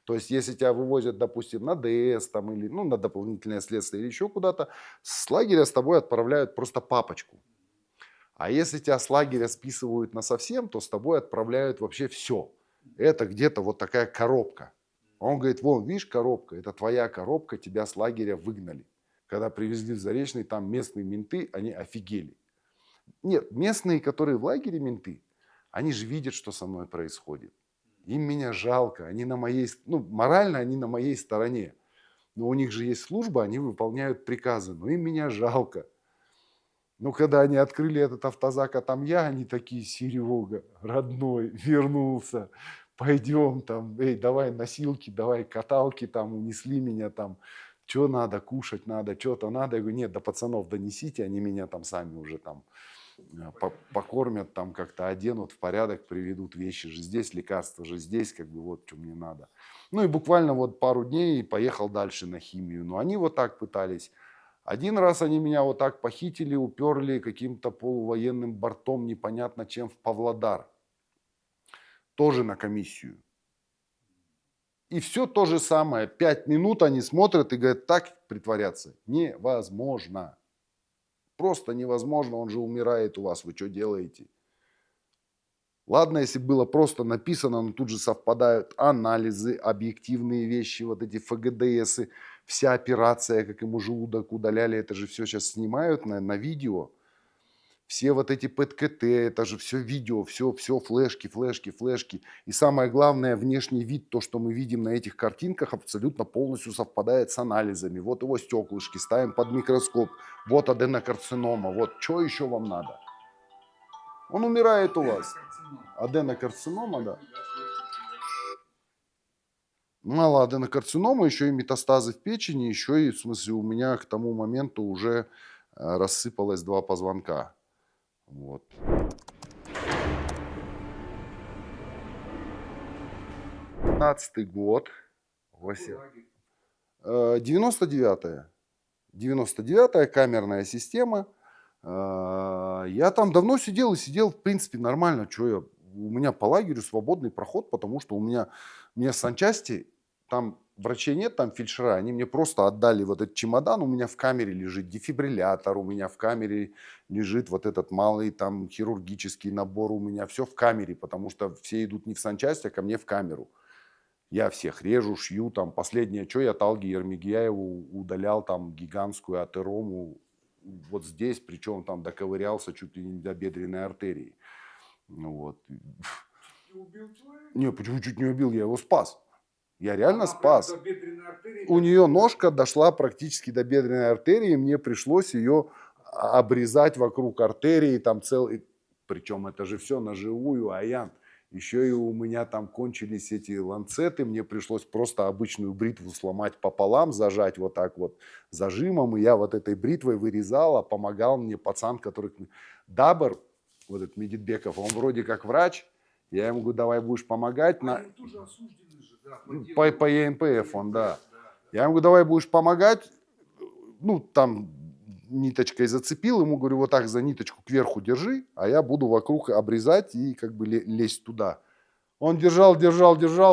То есть, если тебя вывозят, допустим, на ДС там, или ну, на дополнительное следствие или еще куда-то, с лагеря с тобой отправляют просто папочку. А если тебя с лагеря списывают на совсем, то с тобой отправляют вообще все. Это где-то вот такая коробка. Он говорит: вон, видишь, коробка, это твоя коробка, тебя с лагеря выгнали. Когда привезли в Заречный, там местные менты, они офигели. Нет, местные, которые в лагере менты, они же видят, что со мной происходит. Им меня жалко, они на моей, ну, морально они на моей стороне. Но у них же есть служба, они выполняют приказы, но им меня жалко. Но когда они открыли этот автозак, а там я, они такие: Серега, родной, вернулся, пойдем там, эй, давай носилки, давай каталки, там унесли меня там, что надо, кушать надо, что-то надо. Я говорю: нет, до пацанов донесите, они меня там сами уже там покормят, там как-то оденут, в порядок приведут, вещи же здесь, лекарства же здесь, как бы вот что мне надо. Ну и буквально вот пару дней и поехал дальше на химию. Но они вот так пытались. Один раз они меня вот так похитили, уперли каким-то полувоенным бортом, непонятно чем, в Павлодар. Тоже на комиссию. И все то же самое. 5 минут они смотрят и говорят: так притворяться невозможно. Просто невозможно, он же умирает у вас, вы что делаете? Ладно, если было просто написано, но тут же совпадают анализы, объективные вещи, вот эти ФГДСы, вся операция, как ему желудок удаляли, это же все сейчас снимают на видео. Все вот эти ПЭТ-КТ, это же все видео, все флешки, флешки, флешки. И самое главное, внешний вид, то, что мы видим на этих картинках, абсолютно полностью совпадает с анализами. Вот его стеклышки, ставим под микроскоп, вот аденокарцинома, вот что еще вам надо? Он умирает у вас. Аденокарцинома, да. Мало аденокарцинома, еще и метастазы в печени, еще и, в смысле, у меня к тому моменту уже рассыпалось 2 позвонка. Вот. 15-й год. 99-я. 99-я камерная система. Я там давно сидел и сидел, в принципе, нормально. У меня по лагерю свободный проход, потому что у меня санчасти, там врачей нет, там фельдшера, они мне просто отдали вот этот чемодан, у меня в камере лежит дефибриллятор, у меня в камере лежит вот этот малый там хирургический набор, у меня все в камере, потому что все идут не в санчасть, а ко мне в камеру. Я всех режу, шью, там последнее, что я Талге Ермегияеву удалял там гигантскую атерому вот здесь, причем там доковырялся чуть ли не до бедренной артерии. Ну вот. Не, почему чуть не убил? Я его спас. Я реально спас. У нее ножка дошла практически до бедренной артерии, мне пришлось ее обрезать вокруг артерии, там целый, причем это же все на живую, Аян. Еще и у меня там кончились эти ланцеты, мне пришлось просто обычную бритву сломать пополам, зажать вот так вот зажимом, и я вот этой бритвой вырезал, а помогал мне пацан, который... Дабр, вот этот Медитбеков, он вроде как врач, я ему говорю, давай будешь помогать. Они тоже осуждены же, да, По ЕНПФ он, да. Я ему говорю, давай будешь помогать. Ну, там ниточкой зацепил, ему говорю, вот так за ниточку кверху держи, а я буду вокруг обрезать и как бы лезть туда. Он держал,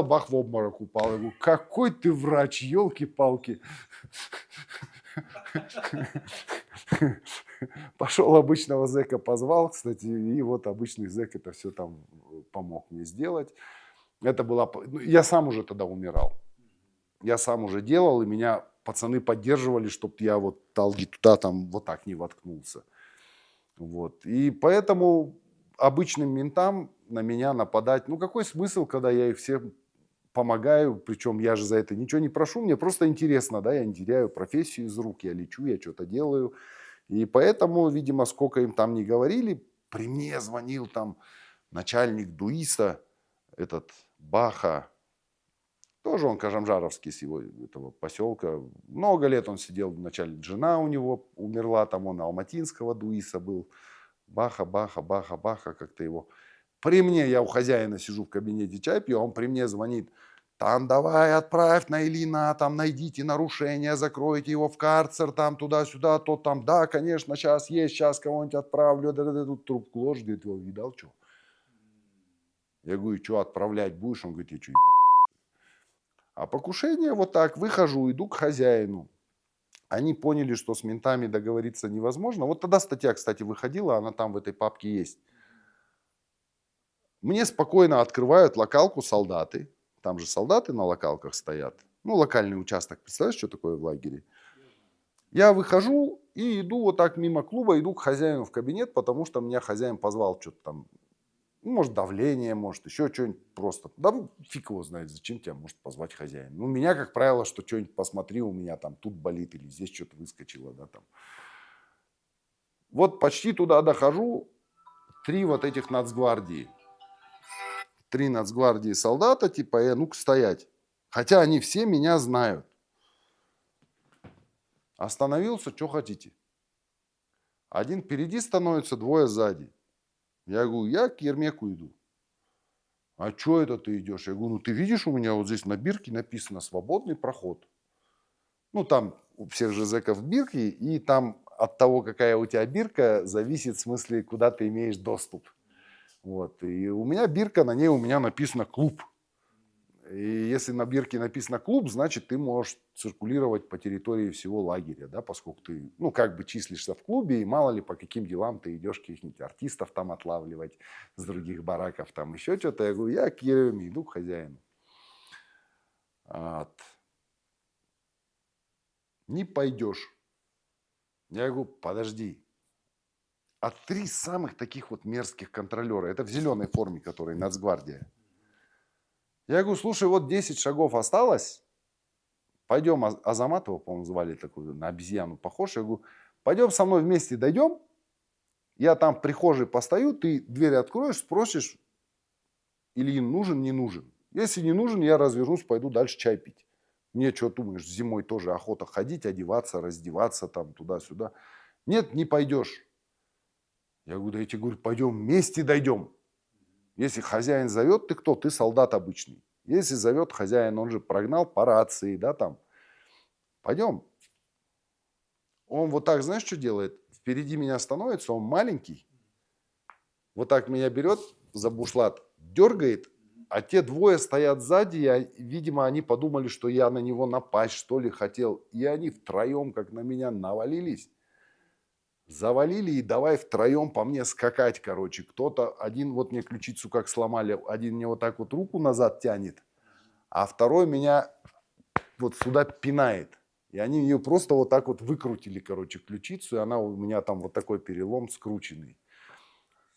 бах, в обморок упал. Я говорю, какой ты врач, елки-палки. Пошел обычного зэка позвал, кстати, и вот обычный зэк это все там помог мне сделать. Это была... Я сам уже тогда умирал. Я сам уже делал, и меня пацаны поддерживали, чтобы я вот талги туда там вот так не воткнулся. Вот. И поэтому обычным ментам на меня нападать, ну какой смысл, когда я их всем помогаю, причем я же за это ничего не прошу, мне просто интересно, да, я не теряю профессию из рук, я лечу, я что-то делаю. И поэтому, видимо, сколько им там не говорили, при мне звонил там начальник ДУИСа, этот Баха, тоже он кожамжаровский с его этого поселка. Много лет он сидел, вначале жена у него умерла, там он алматинского ДУИСа был. Баха, как-то его. При мне, я у хозяина сижу в кабинете, чай пью, а он при мне звонит. Там давай отправь на Ильина, там найдите нарушение, закройте его в карцер, там туда-сюда, то там, да, конечно, сейчас есть, сейчас кого-нибудь отправлю. Тут трубку ложит, говорит, его видал, что? Я говорю, что отправлять будешь? Он говорит, я что, а покушение вот так, выхожу, иду к хозяину. Они поняли, что с ментами договориться невозможно. Вот тогда статья, кстати, выходила, она там в этой папке есть. Мне спокойно открывают локалку солдаты. Там же солдаты на локалках стоят. Ну, локальный участок. Представляешь, что такое в лагере? Я выхожу и иду вот так мимо клуба, иду к хозяину в кабинет, потому что меня хозяин позвал что-то там. Ну, может, давление, может, еще что-нибудь просто. Да фиг его знает, зачем тебя может позвать хозяин. Ну, у меня, как правило, что что-нибудь посмотри, у меня там тут болит или здесь что-то выскочило, да, там. Вот почти туда дохожу, 3 вот этих нацгвардии. 3 нацгвардии солдата, типа, ну-ка стоять. Хотя они все меня знают. Остановился, что хотите. Один впереди становится, 2 сзади. Я говорю, я к Ермеку иду. А что это ты идешь? Я говорю, ну ты видишь, у меня вот здесь на бирке написано «Свободный проход». Ну там у всех же зэков бирки, и там от того, какая у тебя бирка, зависит в смысле, куда ты имеешь доступ. Вот. И у меня бирка, на ней у меня написано «Клуб». И если на бирке написано «Клуб», значит, ты можешь циркулировать по территории всего лагеря, да, поскольку ты, ну, как бы числишься в клубе, и мало ли по каким делам ты идешь каких-нибудь артистов там отлавливать с других бараков, там еще что-то. Я говорю, я к Ереме иду, к хозяину. Вот. Не пойдешь. Я говорю, подожди. А 3 самых таких вот мерзких контролера, это в зеленой форме, которые Нацгвардия. Я говорю, слушай, вот 10 шагов осталось, пойдем, Азаматова, по-моему, звали такую, на обезьяну похож. Я говорю, пойдем со мной вместе дойдем, я там в прихожей постою, ты дверь откроешь, спросишь, Ильин нужен, не нужен. Если не нужен, я развернусь, пойду дальше чай пить. Мне что думаешь, зимой тоже охота ходить, одеваться, раздеваться там туда-сюда. Нет, не пойдешь. Я говорю, да я тебе говорю, пойдем вместе дойдем. Если хозяин зовет, ты кто? Ты солдат обычный. Если зовет хозяин, он же прогнал по рации, да, там. Пойдем. Он вот так, знаешь, что делает? Впереди меня становится, он маленький. Вот так меня берет за бушлат, дергает, а те 2 стоят сзади, и, видимо, они подумали, что я на него напасть, что ли, хотел. И они втроем, как на меня, навалились. Завалили и давай втроем по мне скакать, короче. Кто-то, один вот мне ключицу как сломали, один мне вот так вот руку назад тянет, а второй меня вот сюда пинает. И они ее просто вот так вот выкрутили, короче, ключицу, и она у меня там вот такой перелом скрученный.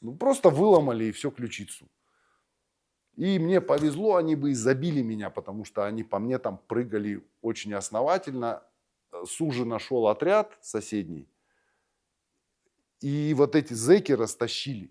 Ну, просто выломали и все ключицу. И мне повезло, они бы и забили меня, потому что они по мне там прыгали очень основательно. Суженно шел отряд соседний. И вот эти зэки растащили.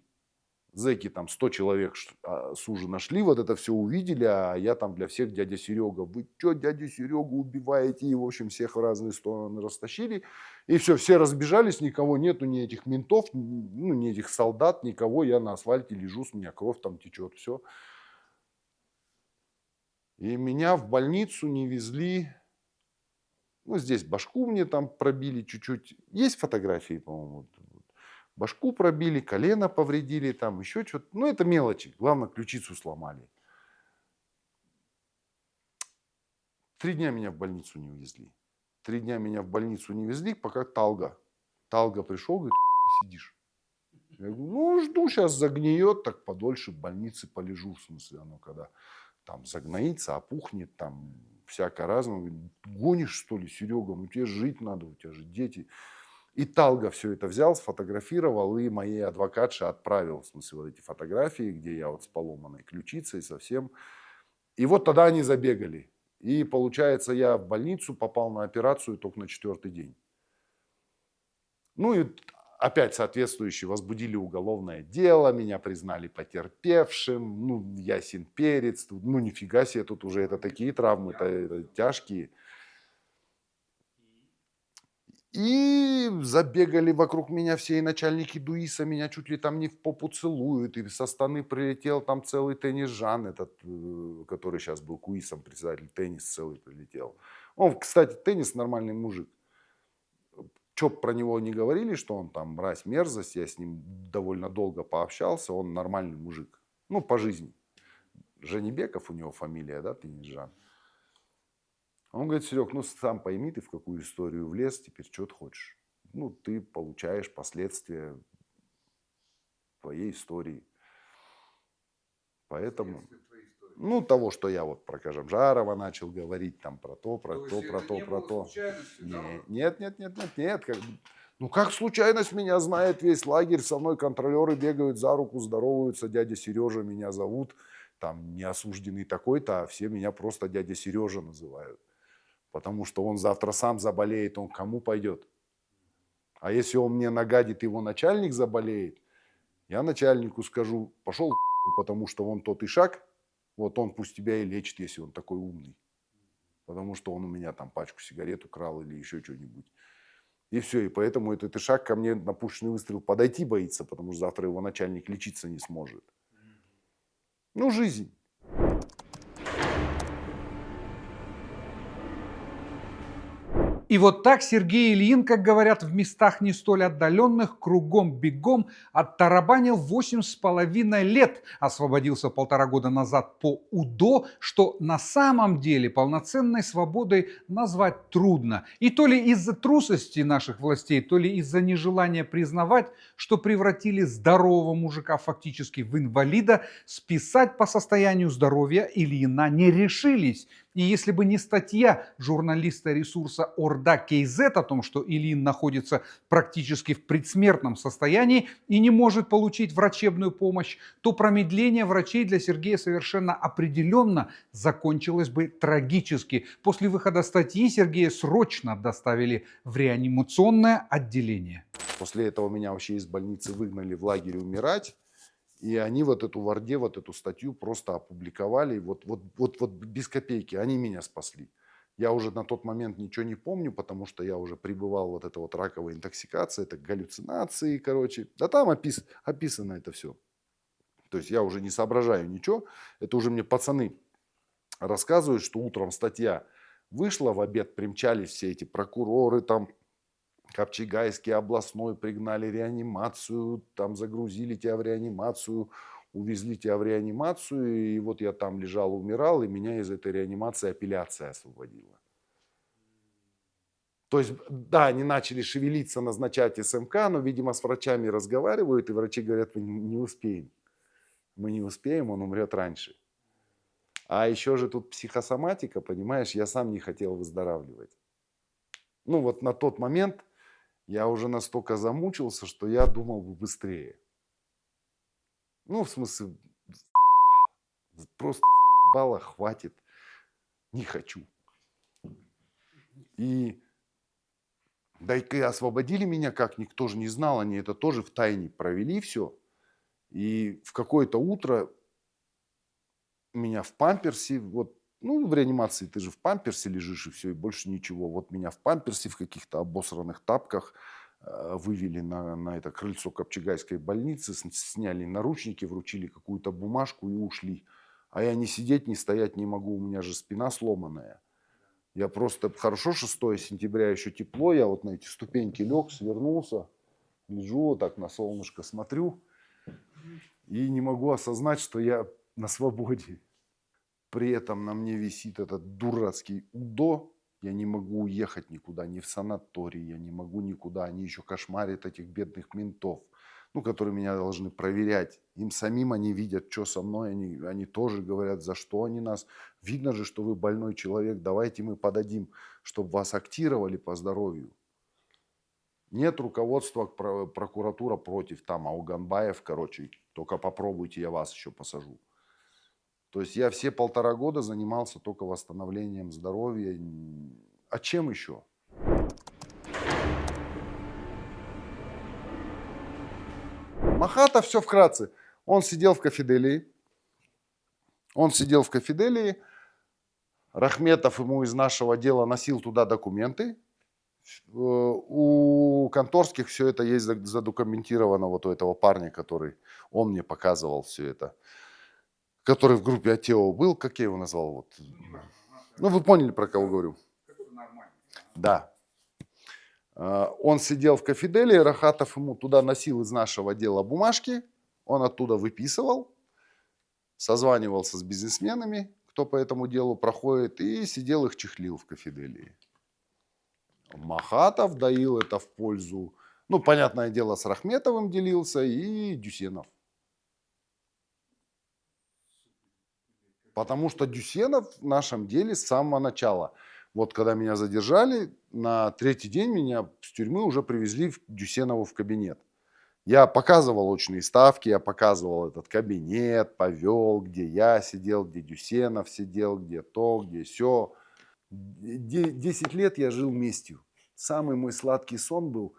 Зэки там 100 человек с ужина шли, вот это все увидели, а я там для всех дядя Серега. Вы что, дядю Серегу убиваете? И, в общем, всех в разные стороны растащили. И все разбежались, никого нету, ни этих ментов, ну, ни этих солдат, никого. Я на асфальте лежу, с меня кровь там течет, все. И меня в больницу не везли. Ну, здесь башку мне там пробили чуть-чуть. Есть фотографии, по-моему. Башку пробили, колено повредили, там еще что-то. Ну, это мелочи. Главное, ключицу сломали. 3 дня меня в больницу не увезли. 3 дня меня в больницу не везли, пока Талга. Талга пришел, говорит, ты сидишь. Я говорю, ну, жду, сейчас загниет, так подольше в больнице полежу. В смысле, оно когда там загноится, опухнет, там всякое разное. Говорит, гонишь, что ли, Серега? Ну, тебе жить надо, у тебя же дети. И Талга все это взял, сфотографировал и моей адвокатше отправил, в смысле, вот эти фотографии, где я вот с поломанной ключицей совсем. И вот тогда они забегали. И получается, я в больницу попал на операцию только на 4-й день. Ну и опять соответствующие возбудили уголовное дело, меня признали потерпевшим, ну, ясен перец, ну, нифига себе, тут уже это такие травмы, это тяжкие. И забегали вокруг меня все, и начальники ДУИСа меня чуть ли там не в попу целуют, и со Астаны прилетел там целый теннис Жан, этот, который сейчас был КУИСом, председатель, теннис целый прилетел. Он, кстати, теннис нормальный мужик. Что про него не говорили, что он там мразь, мерзость, я с ним довольно долго пообщался, он нормальный мужик. Ну, по жизни. Женибеков у него фамилия, да, теннис Жан. Он говорит, Серег, ну сам пойми, ты в какую историю влез, теперь что ты хочешь. Ну, ты получаешь последствия твоей истории. Поэтому, ну, того, что я вот про Кажамжарова начал говорить, там, про то, про то, про то, про то. Нет. Ну, как случайность, меня знает весь лагерь, со мной контролеры бегают за руку, здороваются, дядя Сережа меня зовут, там, неосужденный такой-то, а все меня просто дядя Сережа называют. Потому что он завтра сам заболеет, он к кому пойдет? А если он мне нагадит, его начальник заболеет, я начальнику скажу, пошел, потому что он тот ишак, вот он пусть тебя и лечит, если он такой умный. Потому что он у меня там пачку сигарет украл или еще что-нибудь. И все, и поэтому этот ишак ко мне на пушечный выстрел подойти боится, потому что завтра его начальник лечиться не сможет. Ну, жизнь. И вот так Сергей Ильин, как говорят, в местах не столь отдаленных, кругом-бегом оттарабанил 8,5 лет. Освободился 1,5 года назад по УДО, что на самом деле полноценной свободой назвать трудно. И то ли из-за трусости наших властей, то ли из-за нежелания признавать, что превратили здорового мужика фактически в инвалида, списать по состоянию здоровья Ильина не решились. И если бы не статья журналиста ресурса Орда КЗ о том, что Ильин находится практически в предсмертном состоянии и не может получить врачебную помощь, то промедление врачей для Сергея совершенно определенно закончилось бы трагически. После выхода статьи Сергея срочно доставили в реанимационное отделение. После этого меня вообще из больницы выгнали в лагерь умирать. И они вот эту в Орде, вот эту статью просто опубликовали. Вот без копейки. Они меня спасли. Я уже на тот момент ничего не помню, потому что я уже пребывал вот это вот раковая интоксикация, это галлюцинации, короче. Да там описано это все. То есть я уже не соображаю ничего. Это уже мне пацаны рассказывают, что утром статья вышла, в обед примчались все эти прокуроры, там Копчегайский областной, пригнали реанимацию, там загрузили тебя в реанимацию, увезли тебя в реанимацию, и вот я там лежал, умирал, и меня из этой реанимации апелляция освободила. То есть, да, они начали шевелиться, назначать СМК, но, видимо, с врачами разговаривают, и врачи говорят, мы не успеем. Мы не успеем, он умрет раньше. А еще же тут психосоматика, понимаешь, я сам не хотел выздоравливать. Ну вот на тот момент я уже настолько замучился, что я думал бы быстрее. Ну, в смысле, просто заебало, хватит, не хочу. И да и освободили меня как, никто же не знал, они это тоже в тайне провели все. И в какое-то утро меня в памперсе, вот, ну, в реанимации ты же в памперсе лежишь и все, и больше ничего. Вот меня в памперсе, в каких-то обосранных тапках вывели на это крыльцо Копчегайской больницы, сняли наручники, вручили какую-то бумажку и ушли. А я ни сидеть, ни стоять не могу, у меня же спина сломанная. Я просто, хорошо, 6 сентября еще тепло, я вот на эти ступеньки лег, свернулся, лежу вот так на солнышко, смотрю и не могу осознать, что я на свободе. При этом на мне висит этот дурацкий УДО. Я не могу уехать никуда, ни в санаторий, я не могу никуда. Они еще кошмарят этих бедных ментов, ну, которые меня должны проверять. Им самим они видят, что со мной. Они тоже говорят, за что они нас. Видно же, что вы больной человек, давайте мы подадим, чтобы вас актировали по здоровью. Нет руководства, прокуратура против, там, Ауганбаев, короче, только попробуйте, я вас еще посажу. То есть я все 1,5 года занимался только восстановлением здоровья. А чем еще? Махатов, все вкратце. Он сидел в Кафеделии. Рахметов ему из нашего дела носил туда документы. У Конторских все это есть задокументировано, вот у этого парня, который он мне показывал все это. Который в группе АТО был, как я его назвал? Вот. Ну, вы поняли, про кого говорю. Да. Он сидел в Кафеделии, Рахатов ему туда носил из нашего дела бумажки, он оттуда выписывал, созванивался с бизнесменами, кто по этому делу проходит, и сидел их чехлил в Кафеделии. Махатов доил это в пользу, ну, понятное дело, с Рахметовым делился и Дюсенов. Потому что Дюсенов в нашем деле с самого начала. Вот когда меня задержали, на 3-й день меня с тюрьмы уже привезли Дюсенову в кабинет. Я показывал очные ставки, я показывал этот кабинет, повел, где я сидел, где Дюсенов сидел, где то, где сё. 10 лет я жил местью. Самый мой сладкий сон был,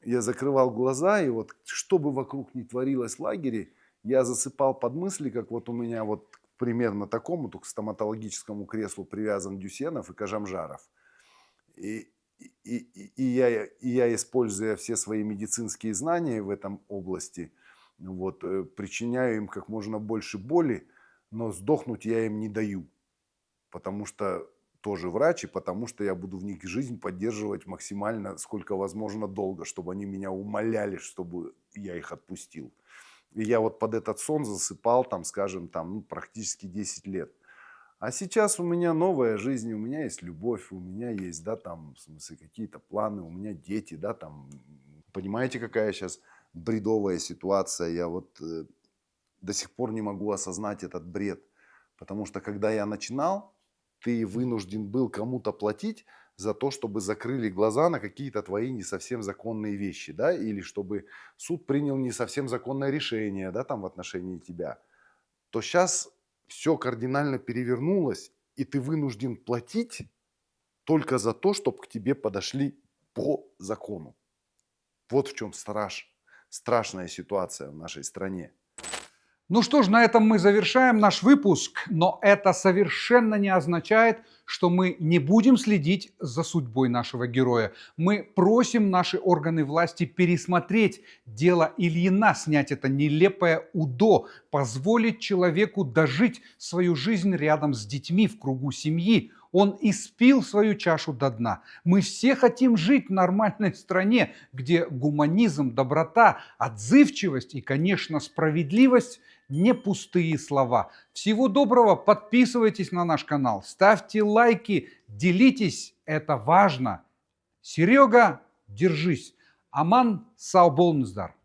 я закрывал глаза, и вот что бы вокруг ни творилось в лагере, я засыпал под мысли, как вот у меня вот примерно такому, только к стоматологическому креслу привязан Дюсенов и Кожамжаров. И я, используя все свои медицинские знания в этом области, вот, причиняю им как можно больше боли, но сдохнуть я им не даю. Потому что тоже врач, и потому что я буду в них жизнь поддерживать максимально, сколько возможно, долго, чтобы они меня умоляли, чтобы я их отпустил. И я вот под этот сон засыпал, там, скажем, там, ну, практически 10 лет. А сейчас у меня новая жизнь, у меня есть любовь, у меня есть, да, там, в смысле, какие-то планы, у меня дети, да, там. Понимаете, какая сейчас бредовая ситуация? Я вот до сих пор не могу осознать этот бред. Потому что, когда я начинал, ты вынужден был кому-то платить за то, чтобы закрыли глаза на какие-то твои не совсем законные вещи, да, или чтобы суд принял не совсем законное решение, да, там в отношении тебя, то сейчас все кардинально перевернулось, и ты вынужден платить только за то, чтобы к тебе подошли по закону. Вот в чем страшная ситуация в нашей стране. Ну что ж, на этом мы завершаем наш выпуск, но это совершенно не означает, что мы не будем следить за судьбой нашего героя. Мы просим наши органы власти пересмотреть дело Ильина, снять это нелепое УДО, позволить человеку дожить свою жизнь рядом с детьми в кругу семьи. Он испил свою чашу до дна. Мы все хотим жить в нормальной стране, где гуманизм, доброта, отзывчивость и, конечно, справедливость не пустые слова. Всего доброго, подписывайтесь на наш канал, ставьте лайки, делитесь, это важно. Серега, держись. Аман сау болыңыздар.